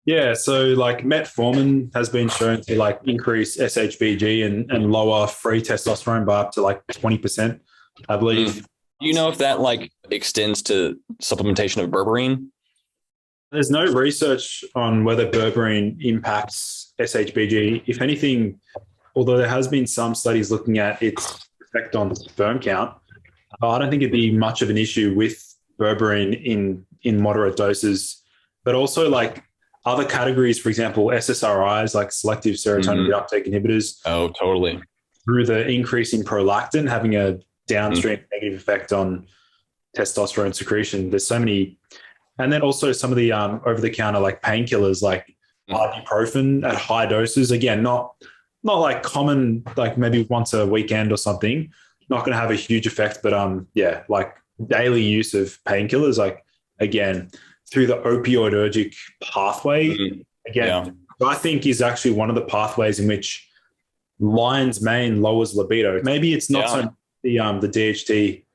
Yeah, so like metformin has been shown to like increase SHBG and lower free testosterone by up to like 20%, I believe. Do you know if that like extends to supplementation of berberine? There's no research on whether berberine impacts SHBG. If anything, although there has been some studies looking at its effect on sperm count, I don't think it'd be much of an issue with berberine in moderate doses. But also like other categories, for example, SSRIs, like selective serotonin reuptake inhibitors. Oh, totally. Through the increase in prolactin, having a downstream negative effect on testosterone secretion. There's so many. And then also some of the over-the-counter like painkillers, like ibuprofen at high doses. Again, not like common, like maybe once a weekend or something. Not going to have a huge effect, but like daily use of painkillers, like again through the opioidergic pathway. Again, I think is actually one of the pathways in which lion's mane lowers libido. Maybe it's not so the DHT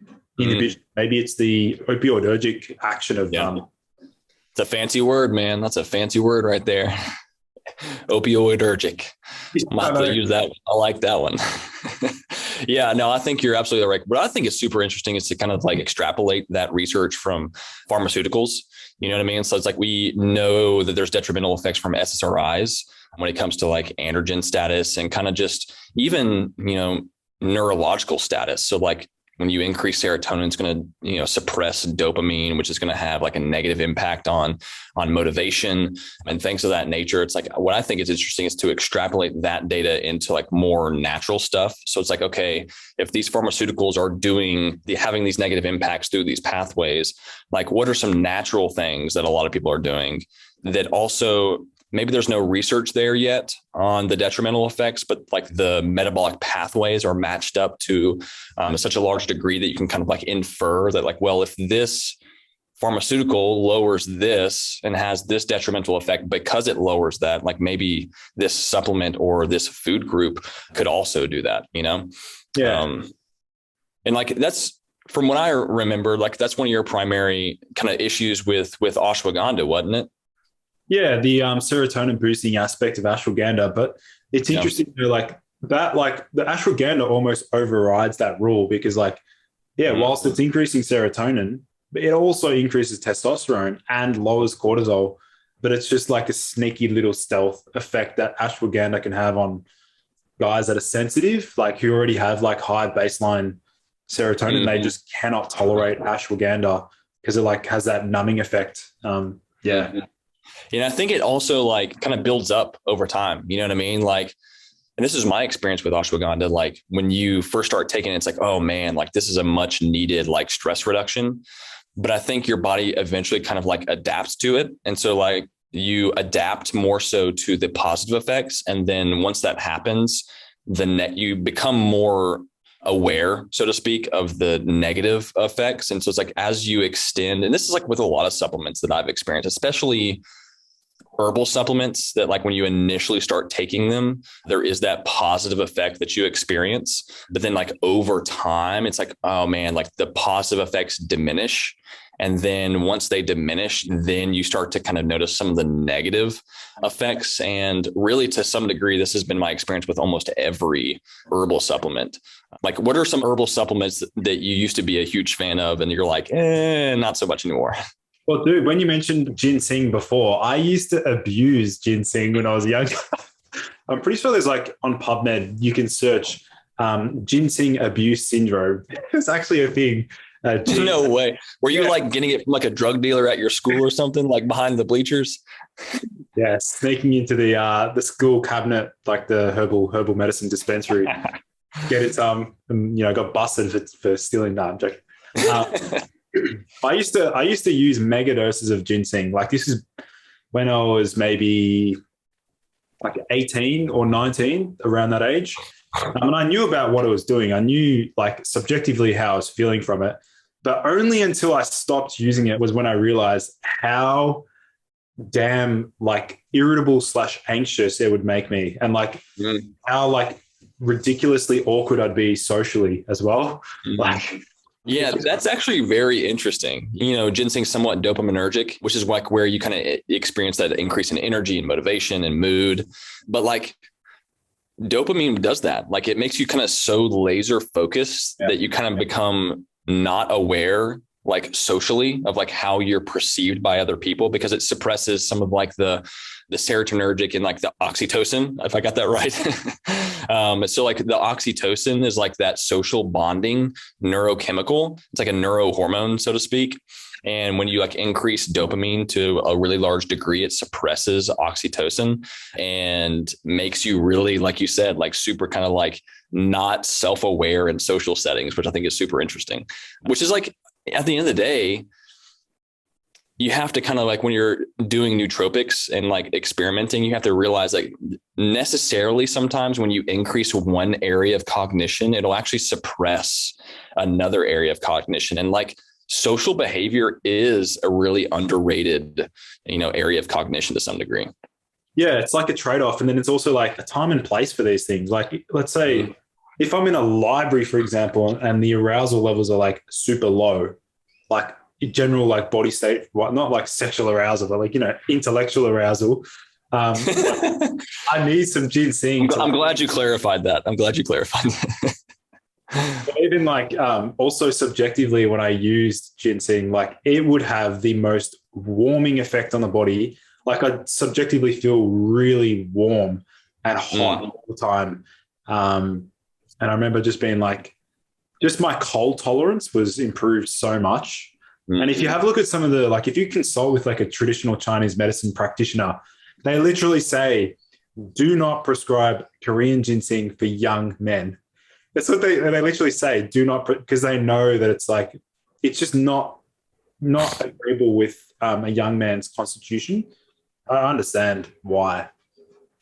inhibition. Maybe it's the opioidergic action of It's a fancy word, man. That's a fancy word right there. Opioidergic. I'm going to have to use that. I like that one. Yeah, no, I think you're absolutely right. What I think is super interesting is to kind of like extrapolate that research from pharmaceuticals. You know what I mean? So it's like we know that there's detrimental effects from SSRIs when it comes to like androgen status and kind of just even, neurological status. So like when you increase serotonin, it's going to, suppress dopamine, which is going to have like a negative impact on motivation and things of that nature. It's like, what I think is interesting is to extrapolate that data into like more natural stuff. So it's like, okay, if these pharmaceuticals are having these negative impacts through these pathways, like what are some natural things that a lot of people are doing that also maybe there's no research there yet on the detrimental effects, but like the metabolic pathways are matched up to such a large degree that you can kind of like infer that like, well, if this pharmaceutical lowers this and has this detrimental effect because it lowers that, like maybe this supplement or this food group could also do that, Yeah. And like, that's from what I remember, like that's one of your primary kind of issues with ashwagandha, wasn't it? Yeah, the serotonin boosting aspect of ashwagandha, but it's interesting to like that, like the ashwagandha almost overrides that rule because whilst it's increasing serotonin, it also increases testosterone and lowers cortisol, but it's just like a sneaky little stealth effect that ashwagandha can have on guys that are sensitive, like who already have like high baseline serotonin. They just cannot tolerate ashwagandha because it like has that numbing effect. I think it also like kind of builds up over time. You know what I mean? Like, and this is my experience with ashwagandha. Like when you first start taking it, it's like, oh man, like this is a much needed like stress reduction. But I think your body eventually kind of like adapts to it. And so like you adapt more so to the positive effects. And then once that happens, you become more aware, so to speak, of the negative effects. And so it's like, as you extend, and this is like with a lot of supplements that I've experienced, especially herbal supplements, that like when you initially start taking them, there is that positive effect that you experience. But then like over time, it's like, oh man, like the positive effects diminish. And then once they diminish, then you start to kind of notice some of the negative effects. And really to some degree, this has been my experience with almost every herbal supplement. Like what are some herbal supplements that you used to be a huge fan of and you're like, not so much anymore? Well, dude, when you mentioned ginseng before, I used to abuse ginseng when I was younger. I'm pretty sure there's like on PubMed, you can search ginseng abuse syndrome. It's actually a thing. No way. Were you like getting it from like a drug dealer at your school or something, like behind the bleachers? Yeah, sneaking into the school cabinet, like the herbal medicine dispensary, get it got busted for stealing that. I'm joking. I used to use mega doses of ginseng. Like this is when I was maybe like 18 or 19, around that age. And I knew about what it was doing. I knew like subjectively how I was feeling from it. But only until I stopped using it was when I realized how damn like irritable / anxious it would make me, and like how like ridiculously awkward I'd be socially as well. Like, yeah, that's actually very interesting. Ginseng's somewhat dopaminergic, which is like where you kind of experience that increase in energy and motivation and mood. But like dopamine does that. Like it makes you kind of so laser focused that you kind of become not aware, like socially, of like how you're perceived by other people, because it suppresses some of like the serotonergic and like the oxytocin, if I got that right. So like the oxytocin is like that social bonding neurochemical. It's like a neurohormone, so to speak. And when you like increase dopamine to a really large degree, it suppresses oxytocin and makes you really, like you said, like super kind of like not self-aware in social settings, which I think is super interesting, which is like, at the end of the day, you have to kind of like when you're doing nootropics and like experimenting, you have to realize like necessarily sometimes when you increase one area of cognition, it'll actually suppress another area of cognition. And like social behavior is a really underrated, area of cognition to some degree. Yeah, it's like a trade-off. And then it's also like a time and place for these things. Like, let's say if I'm in a library, for example, and the arousal levels are like super low, like general like body state, not like sexual arousal, but like, intellectual arousal. I need some ginseng. I'm glad you clarified that. Even like also subjectively, when I used ginseng, like it would have the most warming effect on the body. Like I subjectively feel really warm and hot all the time. And I remember just being like, just my cold tolerance was improved so much. And if you have a look at some of the, like if you consult with like a traditional Chinese medicine practitioner, they literally say, do not prescribe Korean ginseng for young men. That's what they literally say. Do not, because they know that it's like, it's just not agreeable with a young man's constitution. I understand why.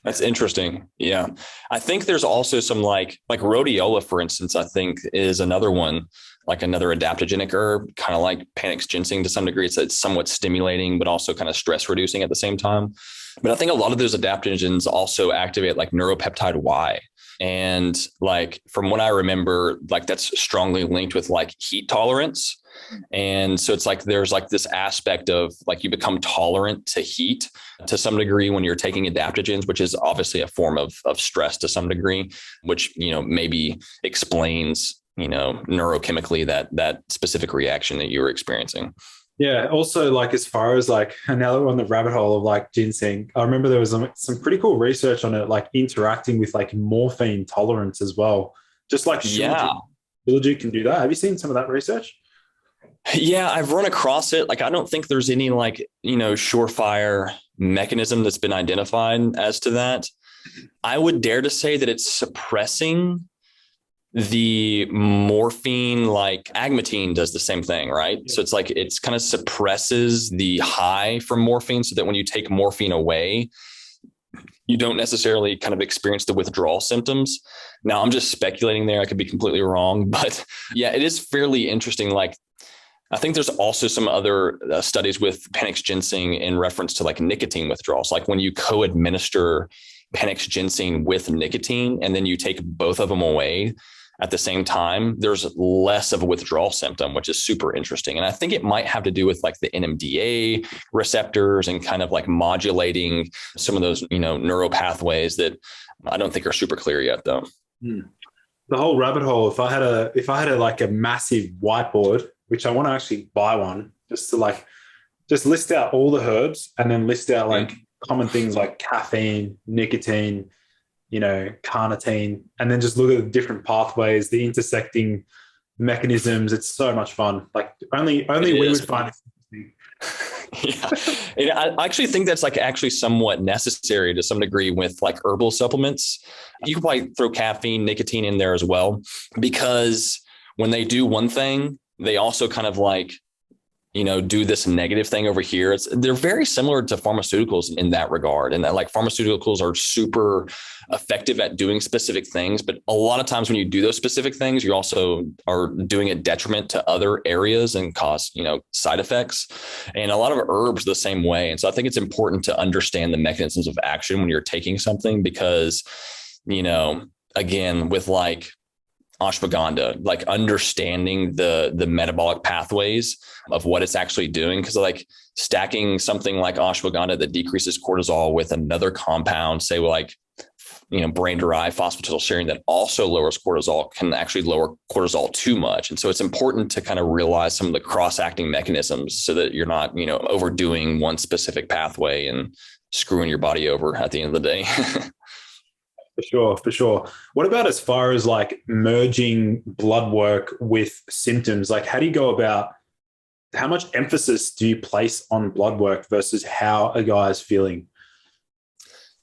That's interesting. Yeah. I think there's also some like rhodiola, for instance, I think is another one, like another adaptogenic herb, kind of like Panax ginseng to some degree. It's somewhat stimulating, but also kind of stress reducing at the same time. But I think a lot of those adaptogens also activate like neuropeptide Y. And like, from what I remember, like that's strongly linked with like heat tolerance. And so it's like, there's like this aspect of like, you become tolerant to heat to some degree when you're taking adaptogens, which is obviously a form of stress to some degree, which, maybe explains, neurochemically that specific reaction that you were experiencing. Yeah. Also, like as far as like, and now that we're on the rabbit hole of like ginseng, I remember there was some pretty cool research on it, like interacting with like morphine tolerance as well. Just like Shilajit can do that. Have you seen some of that research? Yeah, I've run across it. Like, I don't think there's any like, surefire mechanism that's been identified as to that. I would dare to say that it's suppressing the morphine, like agmatine does the same thing, right? Yeah. So it's like, it's kind of suppresses the high from morphine so that when you take morphine away, you don't necessarily kind of experience the withdrawal symptoms. Now I'm just speculating there. I could be completely wrong, but yeah, it is fairly interesting. Like, I think there's also some other studies with Panax ginseng in reference to like nicotine withdrawals. Like when you co-administer Panax ginseng with nicotine and then you take both of them away at the same time, there's less of a withdrawal symptom, which is super interesting. And I think it might have to do with like the NMDA receptors and kind of like modulating some of those, neural pathways that I don't think are super clear yet though. The whole rabbit hole, if I had a like a massive whiteboard, which I want to actually buy one, just to like, just list out all the herbs and then list out like common things like caffeine, nicotine, carnitine, and then just look at the different pathways, the intersecting mechanisms. It's so much fun. Like only we would find it interesting. Yeah. I actually think that's like actually somewhat necessary to some degree with like herbal supplements. You can probably throw caffeine, nicotine in there as well, because when they do one thing, they also kind of like, do this negative thing over here. They're very similar to pharmaceuticals in that regard. And that like pharmaceuticals are super effective at doing specific things. But a lot of times when you do those specific things, you also are doing a detriment to other areas and cause, side effects. And a lot of herbs the same way. And so I think it's important to understand the mechanisms of action when you're taking something, because, again, with like ashwagandha, like understanding the metabolic pathways of what it's actually doing. Because like stacking something like ashwagandha that decreases cortisol with another compound, say like, brain-derived phosphatidylserine that also lowers cortisol, can actually lower cortisol too much. And so it's important to kind of realize some of the cross-acting mechanisms so that you're not, overdoing one specific pathway and screwing your body over at the end of the day. For sure. What about as far as like merging blood work with symptoms? Like how do you go about, how much emphasis do you place on blood work versus how a guy is feeling?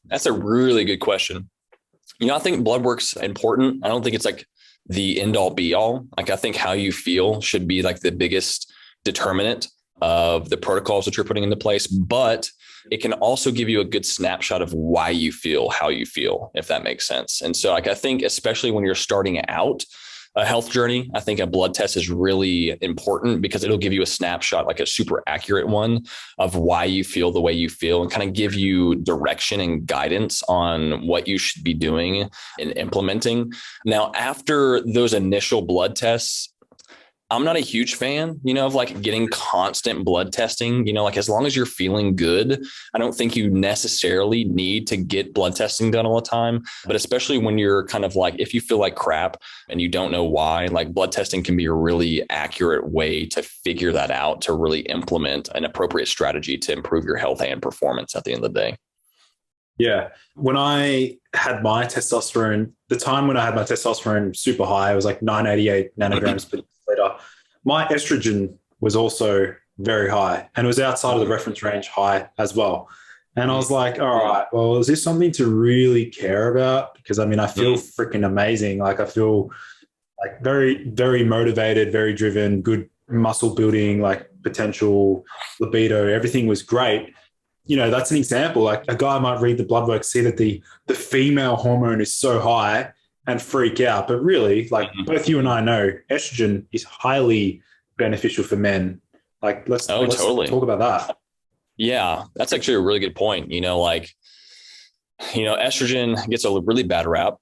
That's a really good question. I think blood work's important. I don't think it's like the end all be all. Like I think how you feel should be like the biggest determinant of the protocols that you're putting into place, but it can also give you a good snapshot of why you feel how you feel, if that makes sense. And so like, I think especially when you're starting out a health journey, I think a blood test is really important because it'll give you a snapshot, like a super accurate one of why you feel the way you feel, and kind of give you direction and guidance on what you should be doing and implementing. Now, after those initial blood tests, I'm not a huge fan, of like getting constant blood testing, like as long as you're feeling good, I don't think you necessarily need to get blood testing done all the time. But especially when you're kind of like, if you feel like crap and you don't know why, like blood testing can be a really accurate way to figure that out, to really implement an appropriate strategy to improve your health and performance at the end of the day. Yeah. When I had my testosterone, the time when I had my testosterone super high, it was like 988 nanograms per liter. My estrogen was also very high, and it was outside of the reference range high as well. And I was like, all right, well, is this something to really care about? Because I mean, I feel freaking amazing. Like I feel like very, very motivated, very driven, good muscle building, like potential libido, everything was great. That's an example. Like a guy might read the blood work, see that the female hormone is so high and freak out. But really, like both you and I know, estrogen is highly beneficial for men. Like let's totally talk about that. Yeah, that's actually a really good point. Estrogen gets a really bad rap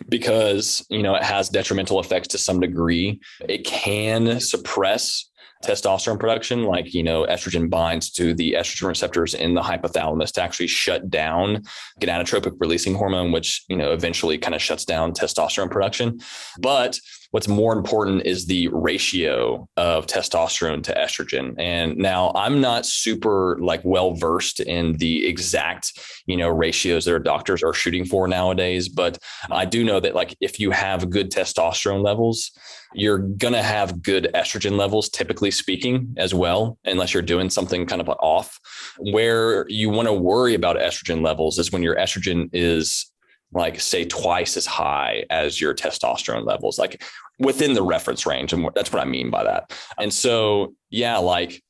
because, it has detrimental effects to some degree. It can suppress testosterone production, like, estrogen binds to the estrogen receptors in the hypothalamus to actually shut down gonadotropic releasing hormone, which, eventually kind of shuts down testosterone production. But what's more important is the ratio of testosterone to estrogen. And now I'm not super like well versed in the exact, ratios that our doctors are shooting for nowadays. But I do know that like if you have good testosterone levels, you're going to have good estrogen levels, typically speaking, as well, unless you're doing something kind of off. Where you want to worry about estrogen levels is when your estrogen is like, say, twice as high as your testosterone levels, like within the reference range. And that's what I mean by that. And so, yeah, like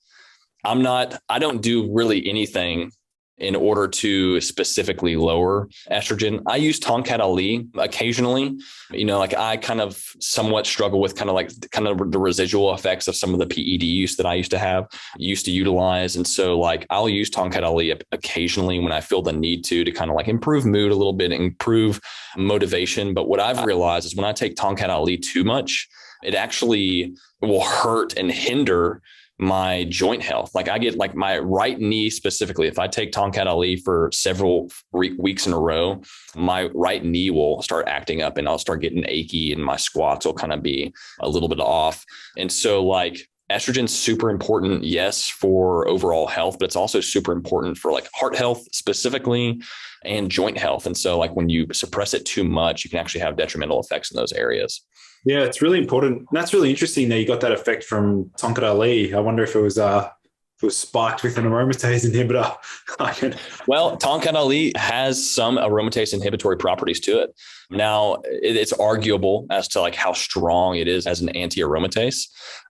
I don't do really anything in order to specifically lower estrogen. I use Tongkat Ali occasionally, like I kind of somewhat struggle with kind of the residual effects of some of the PED use that I used to utilize. And so like I'll use Tongkat Ali occasionally when I feel the need to kind of like improve mood a little bit, improve motivation. But what I've realized is when I take Tongkat Ali too much, it actually will hurt and hinder my joint health. Like I get like my right knee specifically, if I take Tongkat Ali for several weeks in a row, my right knee will start acting up and I'll start getting achy and my squats will kind of be a little bit off. And so like estrogen's super important, yes, for overall health, but it's also super important for like heart health specifically and joint health. And so like when you suppress it too much, you can actually have detrimental effects in those areas. Yeah, it's really important. That's really interesting that you got that effect from Tonkat Ali. I wonder if it was spiked with an aromatase inhibitor. Well, Tonkat Ali has some aromatase inhibitory properties to it. Now, it's arguable as to like how strong it is as an anti-aromatase.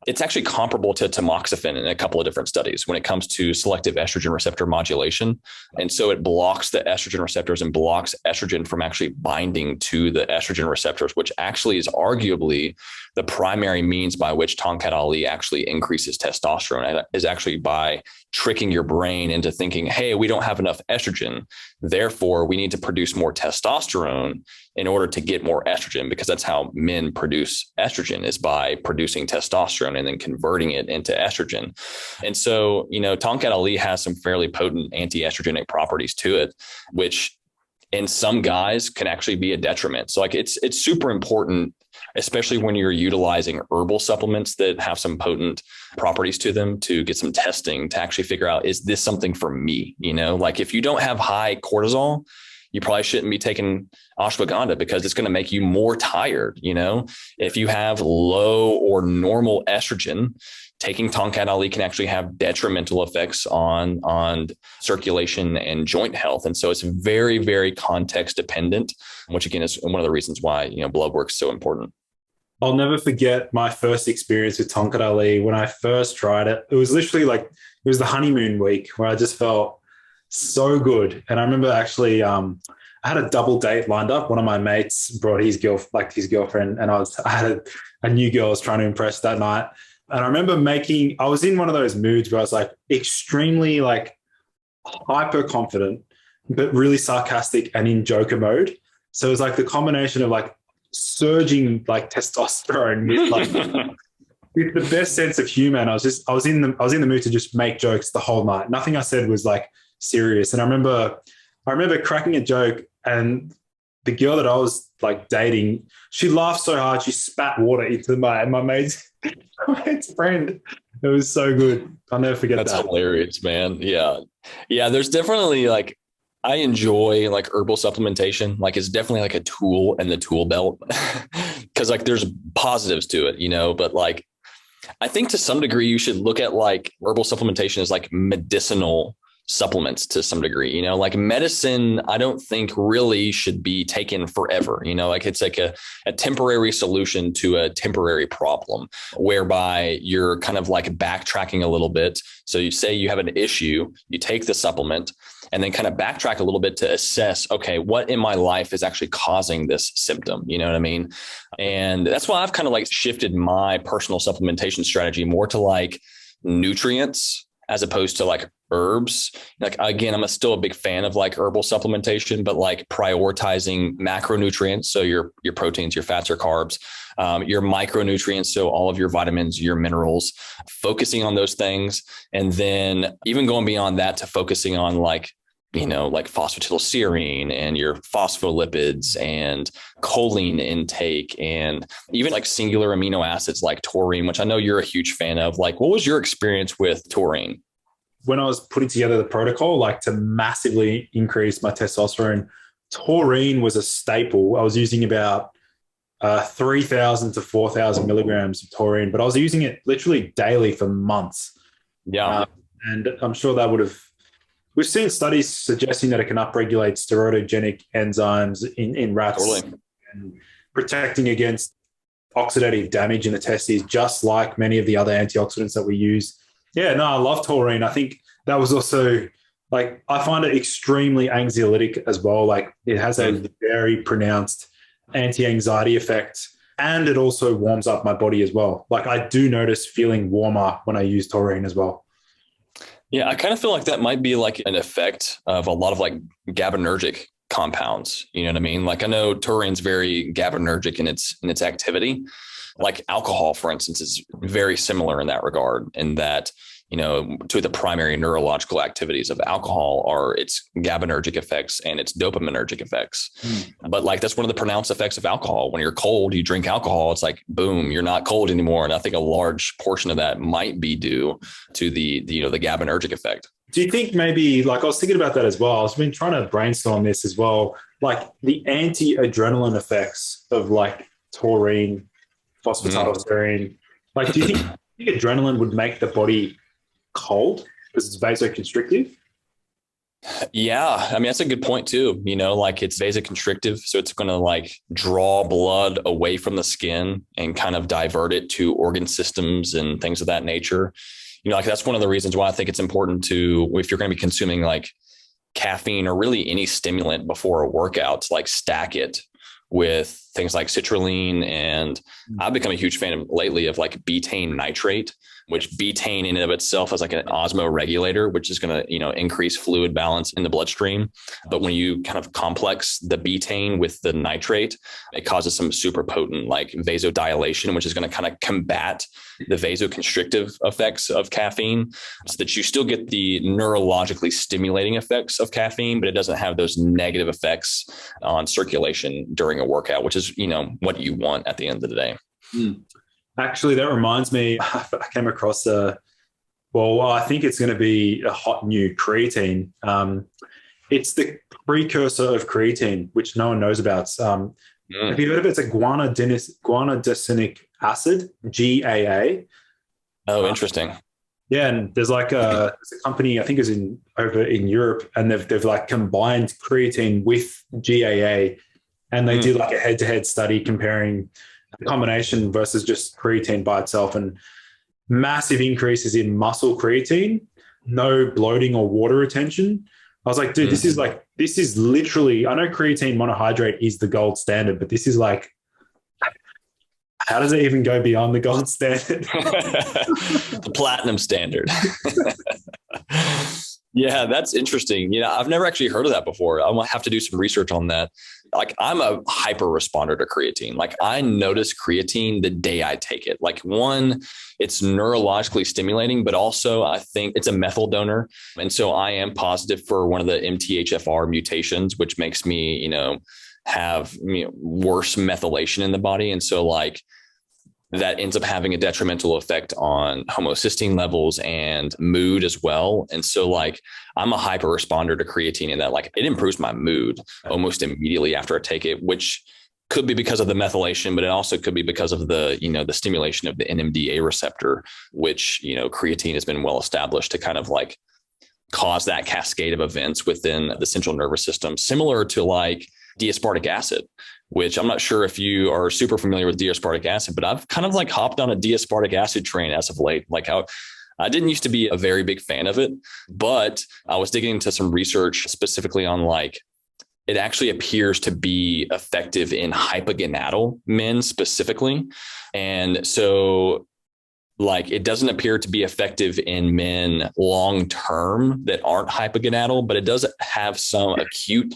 It's actually comparable to tamoxifen in a couple of different studies when it comes to selective estrogen receptor modulation. And so it blocks the estrogen receptors and blocks estrogen from actually binding to the estrogen receptors, which actually is arguably the primary means by which Tonkat Ali actually increases testosterone, is actually by tricking your brain into thinking, hey, we don't have enough estrogen. Therefore, we need to produce more testosterone in order to get more estrogen, because that's how men produce estrogen, is by producing testosterone and then converting it into estrogen. And so, Tonkat Ali has some fairly potent anti-estrogenic properties to it, which in some guys can actually be a detriment. So like it's super important, especially when you're utilizing herbal supplements that have some potent properties to them, to get some testing to actually figure out, is this something for me? Like if you don't have high cortisol, you probably shouldn't be taking ashwagandha because it's going to make you more tired. If you have low or normal estrogen, taking Tonkat Ali can actually have detrimental effects on circulation and joint health. And so it's very, very context dependent, which again is one of the reasons why, blood work is so important. I'll never forget my first experience with Tonkat Ali. When I first tried it, it was literally like, it was the honeymoon week where I just felt so good. And I remember actually, I had a double date lined up. One of my mates brought his girlfriend, and I had a new girl I was trying to impress that night. And I remember I was in one of those moods where I was like extremely like hyper confident, but really sarcastic and in joker mode. So it was like the combination of like surging like testosterone with like with the best sense of humor. And I was in the mood to just make jokes the whole night. Nothing I said was like serious. And I remember cracking a joke, and the girl that I was like dating, she laughed so hard she spat water into my mate's friend. It was so good. I'll never forget that. That's hilarious, man. Yeah. There's definitely like, I enjoy like herbal supplementation. Like it's definitely like a tool in the tool belt because like there's positives to it, but like I think to some degree you should look at like herbal supplementation as like medicinal supplements to some degree, like medicine, I don't think really should be taken forever, like it's like a temporary solution to a temporary problem whereby you're kind of like backtracking a little bit. So you say you have an issue, you take the supplement and then kind of backtrack a little bit to assess, okay, what in my life is actually causing this symptom? You know what I mean? And that's why I've kind of like shifted my personal supplementation strategy more to like nutrients as opposed to like herbs. Like, again, I'm still a big fan of like herbal supplementation, but like prioritizing macronutrients. So your proteins, your fats or carbs, your micronutrients. So all of your vitamins, your minerals, focusing on those things. And then even going beyond that to focusing on like phosphatidylserine and your phospholipids and choline intake and even like singular amino acids like taurine, which I know you're a huge fan of. Like, what was your experience with taurine? When I was putting together the protocol, like to massively increase my testosterone, taurine was a staple. I was using about 3,000 to 4,000 milligrams of taurine, but I was using it literally daily for months. Yeah. And I'm sure we've seen studies suggesting that it can upregulate steroidogenic enzymes in rats, totally, and protecting against oxidative damage in the testes, just like many of the other antioxidants that we use. Yeah, no, I love taurine. I think that was also like, I find it extremely anxiolytic as well. Like it has a very pronounced anti-anxiety effect, and it also warms up my body as well. Like I do notice feeling warmer when I use taurine as well. Yeah, I kind of feel like that might be like an effect of a lot of like GABAergic compounds. You know what I mean? Like I know taurine's very GABAergic in its activity. Like alcohol, for instance, is very similar in that regard, in that two of the primary neurological activities of alcohol are its GABAergic effects and its dopaminergic effects. But like, that's one of the pronounced effects of alcohol. When you're cold, you drink alcohol, it's like, boom, you're not cold anymore. And I think a large portion of that might be due to the GABAergic effect. Do you think maybe, like, I was thinking about that as well. I've been trying to brainstorm this as well, like the anti-adrenaline effects of like taurine, phosphatidylserine. Like, do you think adrenaline would make the body cold because it's vasoconstrictive? Yeah. I mean, that's a good point too. Like, it's vasoconstrictive. So it's going to like draw blood away from the skin and kind of divert it to organ systems and things of that nature. Like, that's one of the reasons why I think it's important to, if you're going to be consuming like caffeine or really any stimulant before a workout, to like stack it with things like citrulline. And I've become a huge fan of lately of like betaine nitrate, which betaine in and of itself is like an osmoregulator, which is going to, increase fluid balance in the bloodstream. But when you kind of complex the betaine with the nitrate, it causes some super potent like vasodilation, which is going to kind of combat the vasoconstrictive effects of caffeine, so that you still get the neurologically stimulating effects of caffeine, but it doesn't have those negative effects on circulation during a workout, which is, what you want at the end of the day. Actually, that reminds me, I came across I think it's going to be a hot new creatine. It's the precursor of creatine, which no one knows about. Have you heard of it? It's a guanidinic acid, GAA. Oh, interesting. Yeah, and there's like there's a company, I think is over in Europe, and they've like combined creatine with GAA, and they did like a head-to-head study comparing the combination versus just creatine by itself, and massive increases in muscle creatine, no bloating or water retention. I was like, dude, this is literally, I know creatine monohydrate is the gold standard, but this is like, how does it even go beyond the gold standard? The platinum standard. Yeah, that's interesting. I've never actually heard of that before. I'm going to have to do some research on that. Like, I'm a hyper responder to creatine. Like, I notice creatine the day I take it. Like, one, it's neurologically stimulating, but also I think it's a methyl donor. And so I am positive for one of the MTHFR mutations, which makes me, have worse methylation in the body. And so like, that ends up having a detrimental effect on homocysteine levels and mood as well. And so like, I'm a hyper responder to creatine in that, like, it improves my mood almost immediately after I take it, which could be because of the methylation, but it also could be because of the, the stimulation of the NMDA receptor, which, creatine has been well established to kind of like cause that cascade of events within the central nervous system, similar to like D-aspartic acid, which I'm not sure if you are super familiar with D-aspartic acid, but I've kind of like hopped on a D-aspartic acid train as of late. Like, I didn't used to be a very big fan of it, but I was digging into some research specifically on like, it actually appears to be effective in hypogonadal men specifically. And so like, it doesn't appear to be effective in men long-term that aren't hypogonadal, but it does have some acute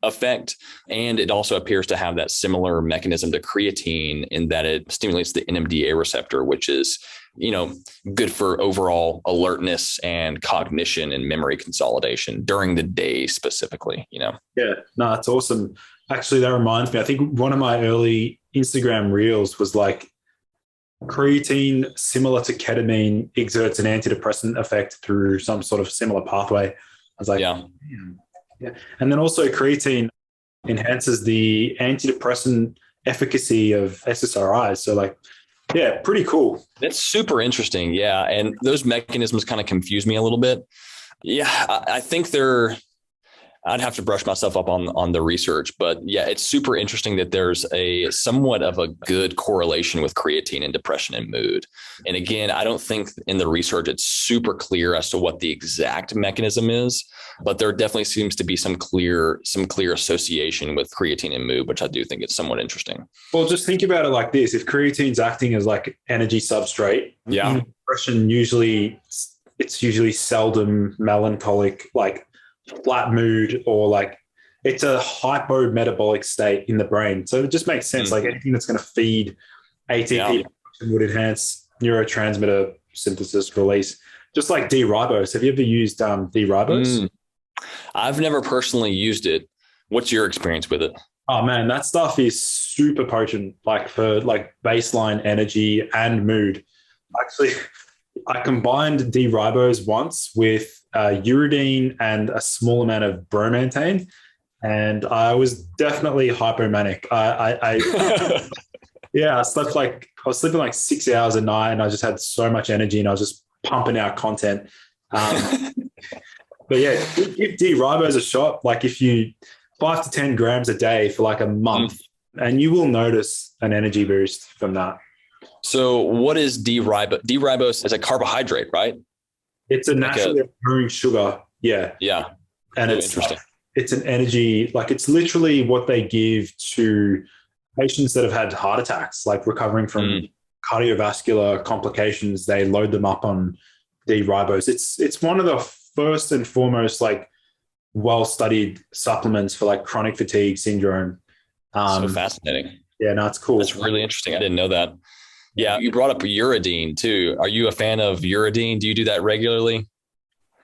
effect. And it also appears to have that similar mechanism to creatine in that it stimulates the NMDA receptor, which is, good for overall alertness and cognition and memory consolidation during the day specifically, Yeah, no, that's awesome. Actually, that reminds me, I think one of my early Instagram reels was like, creatine, similar to ketamine, exerts an antidepressant effect through some sort of similar pathway. I was like, yeah. And then also creatine enhances the antidepressant efficacy of SSRIs. So like, yeah, pretty cool. That's super interesting. Yeah. And those mechanisms kind of confuse me a little bit. Yeah. I think I'd have to brush myself up on the research, but yeah, it's super interesting that there's a somewhat of a good correlation with creatine and depression and mood. And again, I don't think in the research, it's super clear as to what the exact mechanism is, but there definitely seems to be some clear association with creatine and mood, which I do think is somewhat interesting. Well, just think about it like this. If creatine's acting as like energy substrate, depression it's usually seldom melancholic, like flat mood, or like it's a hypometabolic state in the brain. So it just makes sense. Like anything that's going to feed ATP would enhance neurotransmitter synthesis release. just like D-ribose. Have you ever used D-ribose? Mm. I've never personally used it. What's your experience with it? Oh man, that stuff is super potent, like for like baseline energy and mood. Actually, I combined D-ribose once with uridine and a small amount of bromantane, and I was definitely hypomanic. Yeah, I was sleeping like 6 hours a night, and I just had so much energy, and I was just pumping out content. Um, but yeah, give D-ribose a shot. Like if you 5 to 10 grams a day for like a month, and you will notice an energy boost from that. So what is D-ribose? D-ribose is a carbohydrate, right? It's a naturally occurring sugar. Yeah. Yeah. And Oh, it's interesting. it's an energy, like it's literally what they give to patients that have had heart attacks, like recovering from cardiovascular complications. They load them up on D-ribose. It's one of the first and foremost like well-studied supplements for like chronic fatigue syndrome. So fascinating. Yeah, no, it's cool. That's really interesting. I didn't know that. Yeah. You brought up uridine too. Are you a fan of uridine? Do you do that regularly?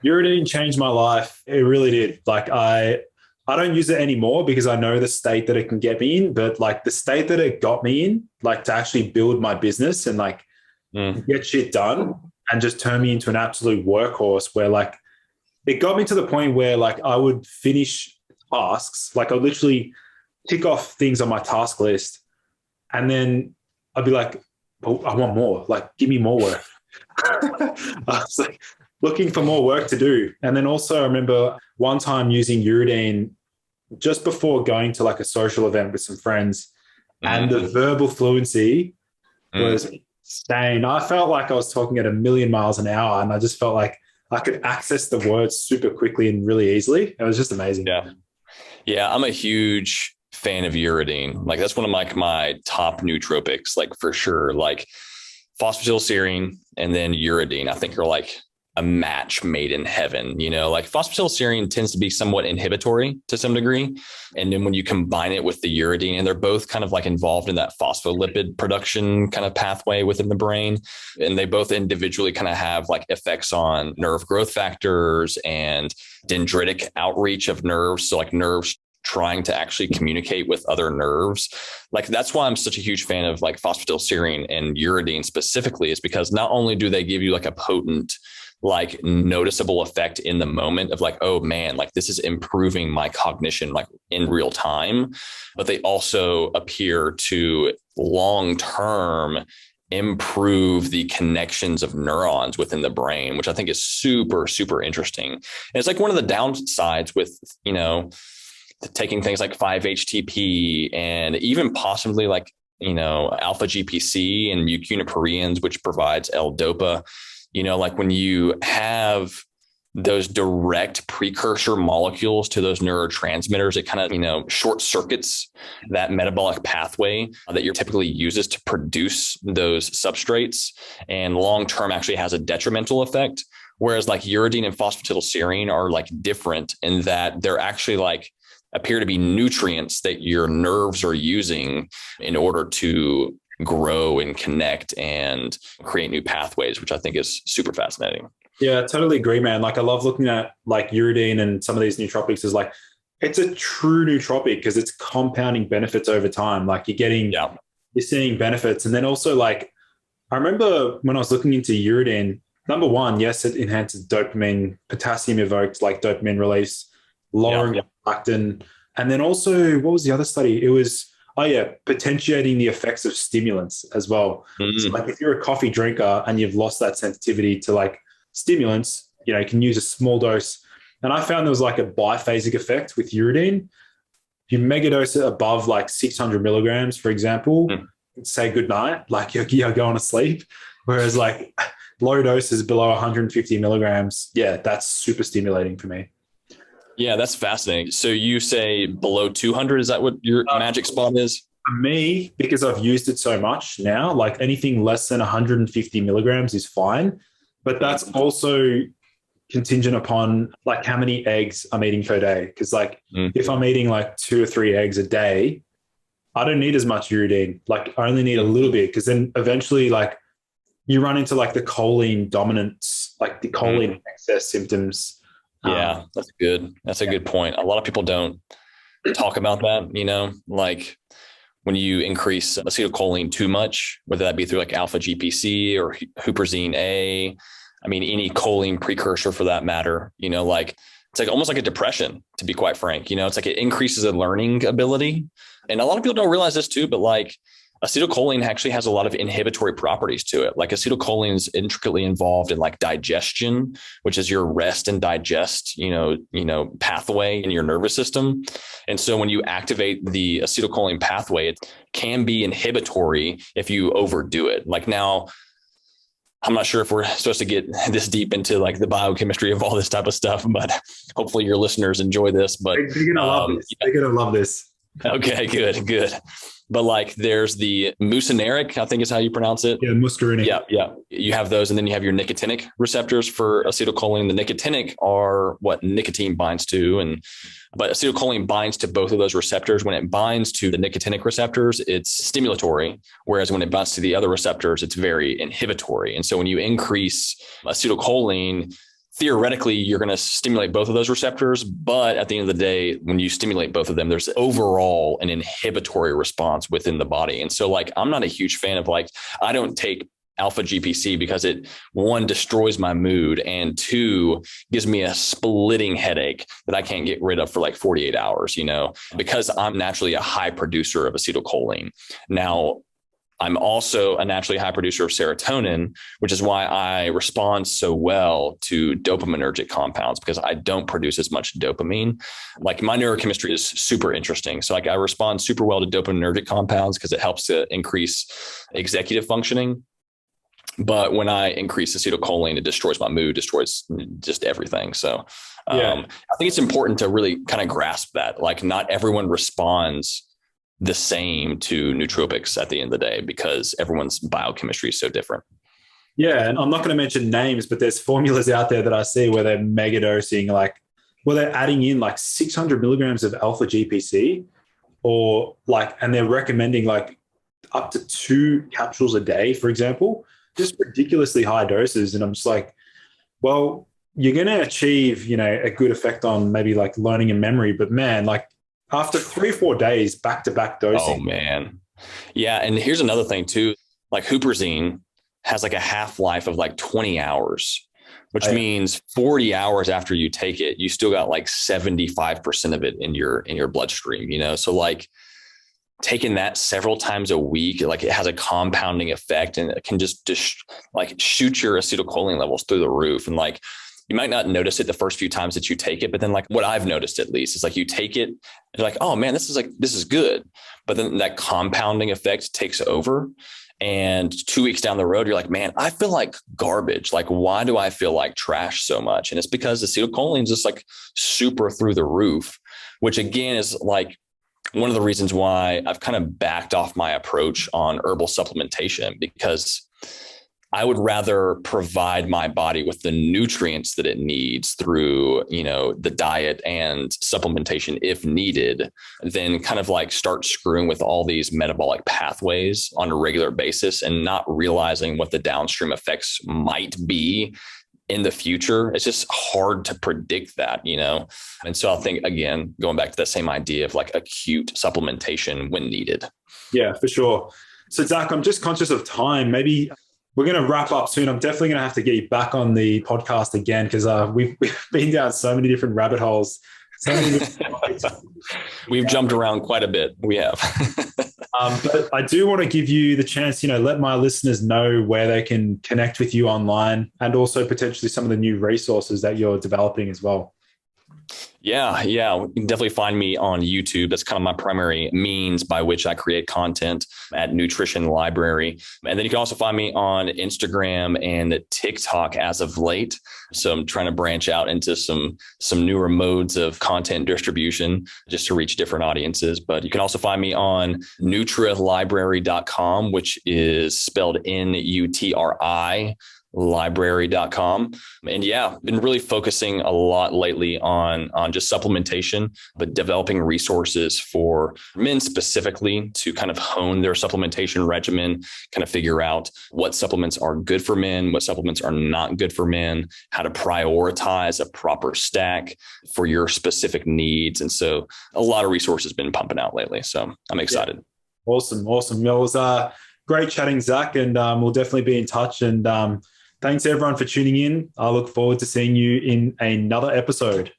Uridine changed my life. It really did. Like I don't use it anymore because I know the state that it can get me in, but like the state that it got me in, like to actually build my business and like get shit done and just turn me into an absolute workhorse where like it got me to the point where like I would finish tasks, like I would literally tick off things on my task list and then I'd be like, oh, I want more, like give me more work. I was like looking for more work to do. And then also I remember one time using uridine just before going to like a social event with some friends and the verbal fluency was insane. I felt like I was talking at 1,000,000 miles an hour and I just felt like I could access the words super quickly and really easily. It was just amazing. Yeah. Yeah. I'm a huge fan of uridine. Like that's one of my top nootropics, like for sure. Like phosphatidylserine and then uridine, I think are like a match made in heaven. Like phosphatidylserine tends to be somewhat inhibitory to some degree. And then when you combine it with the uridine, and they're both kind of like involved in that phospholipid production kind of pathway within the brain. And they both individually kind of have like effects on nerve growth factors and dendritic outreach of nerves. So like nerves trying to actually communicate with other nerves. Like that's why I'm such a huge fan of like phosphatidylserine and uridine specifically, is because not only do they give you like a potent, like noticeable effect in the moment of like, oh man, like this is improving my cognition like in real time, but they also appear to long-term improve the connections of neurons within the brain, which I think is super, super interesting. And it's like one of the downsides with, taking things like 5-HTP and even possibly like, alpha GPC and mucunipurines, which provides L-DOPA. Like when you have those direct precursor molecules to those neurotransmitters, it kind of, short circuits that metabolic pathway that you're typically uses to produce those substrates, and long-term actually has a detrimental effect. Whereas like uridine and phosphatidylserine are like different in that they're actually like appear to be nutrients that your nerves are using in order to grow and connect and create new pathways, which I think is super fascinating. Yeah, I totally agree, man. Like I love looking at like uridine and some of these nootropics is like, it's a true nootropic because it's compounding benefits over time. Like you're seeing benefits. And then also like, I remember when I was looking into uridine, number one, yes, it enhances dopamine, potassium evoked like dopamine release, lowering prolactin. And then also, what was the other study? It was, potentiating the effects of stimulants as well. So like if you're a coffee drinker and you've lost that sensitivity to like stimulants, you can use a small dose. And I found there was like a biphasic effect with uridine. If you megadose it above like 600 milligrams, for example, say goodnight, like you're going to sleep. Whereas like low doses below 150 milligrams, that's super stimulating for me. Yeah, that's fascinating. So you say below 200, is that what your magic spot is? For me, because I've used it so much now, like anything less than 150 milligrams is fine. But that's also contingent upon like how many eggs I'm eating per day. Because like if I'm eating like 2 or 3 eggs a day, I don't need as much uridine. Like I only need a little bit, because then eventually like you run into like the choline dominance, like the choline excess symptoms. Yeah, that's good. That's a good point. A lot of people don't talk about that, like when you increase acetylcholine too much, whether that be through like alpha GPC or huperzine A, I mean, any choline precursor for that matter, like it's like almost like a depression, to be quite frank. It's like it increases a learning ability. And a lot of people don't realize this too, but like acetylcholine actually has a lot of inhibitory properties to it. Like acetylcholine is intricately involved in like digestion, which is your rest and digest, pathway in your nervous system. And so when you activate the acetylcholine pathway, it can be inhibitory if you overdo it. Like now, I'm not sure if we're supposed to get this deep into like the biochemistry of all this type of stuff, but hopefully your listeners enjoy this. But they're gonna love this. They're gonna love this. Okay, good. But like there's the mucineric, I think is how you pronounce it. Yeah, muscarinic. Yeah. You have those. And then you have your nicotinic receptors for acetylcholine. The nicotinic are what nicotine binds to. But acetylcholine binds to both of those receptors. When it binds to the nicotinic receptors, it's stimulatory. Whereas when it binds to the other receptors, it's very inhibitory. And so when you increase acetylcholine, theoretically, you're going to stimulate both of those receptors. But at the end of the day, when you stimulate both of them, there's overall an inhibitory response within the body. And so like, I'm not a huge fan of like, I don't take alpha GPC because it, one, destroys my mood, and two, gives me a splitting headache that I can't get rid of for like 48 hours, because I'm naturally a high producer of acetylcholine. Now, I'm also a naturally high producer of serotonin, which is why I respond so well to dopaminergic compounds, because I don't produce as much dopamine. Like my neurochemistry is super interesting. So like I respond super well to dopaminergic compounds because it helps to increase executive functioning. But when I increase acetylcholine, it destroys my mood, destroys just everything. So I think it's important to really kind of grasp that. Like not everyone responds the same to nootropics at the end of the day because everyone's biochemistry is so different. Yeah. And I'm not going to mention names, but there's formulas out there that I see where they're mega dosing, they're adding in like 600 milligrams of alpha GPC and they're recommending like up to 2 capsules a day, for example, just ridiculously high doses. And I'm just like, well, you're going to achieve, a good effect on maybe like learning and memory, but man, like, after 3 or 4 days, back-to-back dosing. Oh, man. Yeah. And here's another thing too. Like huperzine has like a half-life of like 20 hours, which means 40 hours after you take it, you still got like 75% of it in your bloodstream, So like taking that several times a week, like it has a compounding effect and it can just like shoot your acetylcholine levels through the roof. And like, you might not notice it the first few times that you take it, but then like what I've noticed at least is like you take it, you're like, oh man, this is good. But then that compounding effect takes over. And 2 weeks down the road, you're like, man, I feel like garbage. Like, why do I feel like trash so much? And it's because acetylcholine is just like super through the roof, which again is like one of the reasons why I've kind of backed off my approach on herbal supplementation, because I would rather provide my body with the nutrients that it needs through, the diet and supplementation if needed, than kind of like start screwing with all these metabolic pathways on a regular basis and not realizing what the downstream effects might be in the future. It's just hard to predict that, And so I think, again, going back to that same idea of like acute supplementation when needed. Yeah, for sure. So Zach, I'm just conscious of time. Maybe we're going to wrap up soon. I'm definitely going to have to get you back on the podcast again because we've been down so many different rabbit holes. We've jumped around quite a bit. We have. But I do want to give you the chance, let my listeners know where they can connect with you online and also potentially some of the new resources that you're developing as well. Yeah. You can definitely find me on YouTube. That's kind of my primary means by which I create content at Nutrition Library. And then you can also find me on Instagram and TikTok as of late. So I'm trying to branch out into some newer modes of content distribution just to reach different audiences. But you can also find me on nutrilibrary.com, which is spelled NUTRI library.com. And yeah, been really focusing a lot lately on just supplementation, but developing resources for men specifically to kind of hone their supplementation regimen, kind of figure out what supplements are good for men, what supplements are not good for men, how to prioritize a proper stack for your specific needs. And so a lot of resources been pumping out lately. So I'm excited. Yeah. Awesome. Well, it was great chatting, Zach, and we'll definitely be in touch. And thanks everyone for tuning in. I look forward to seeing you in another episode.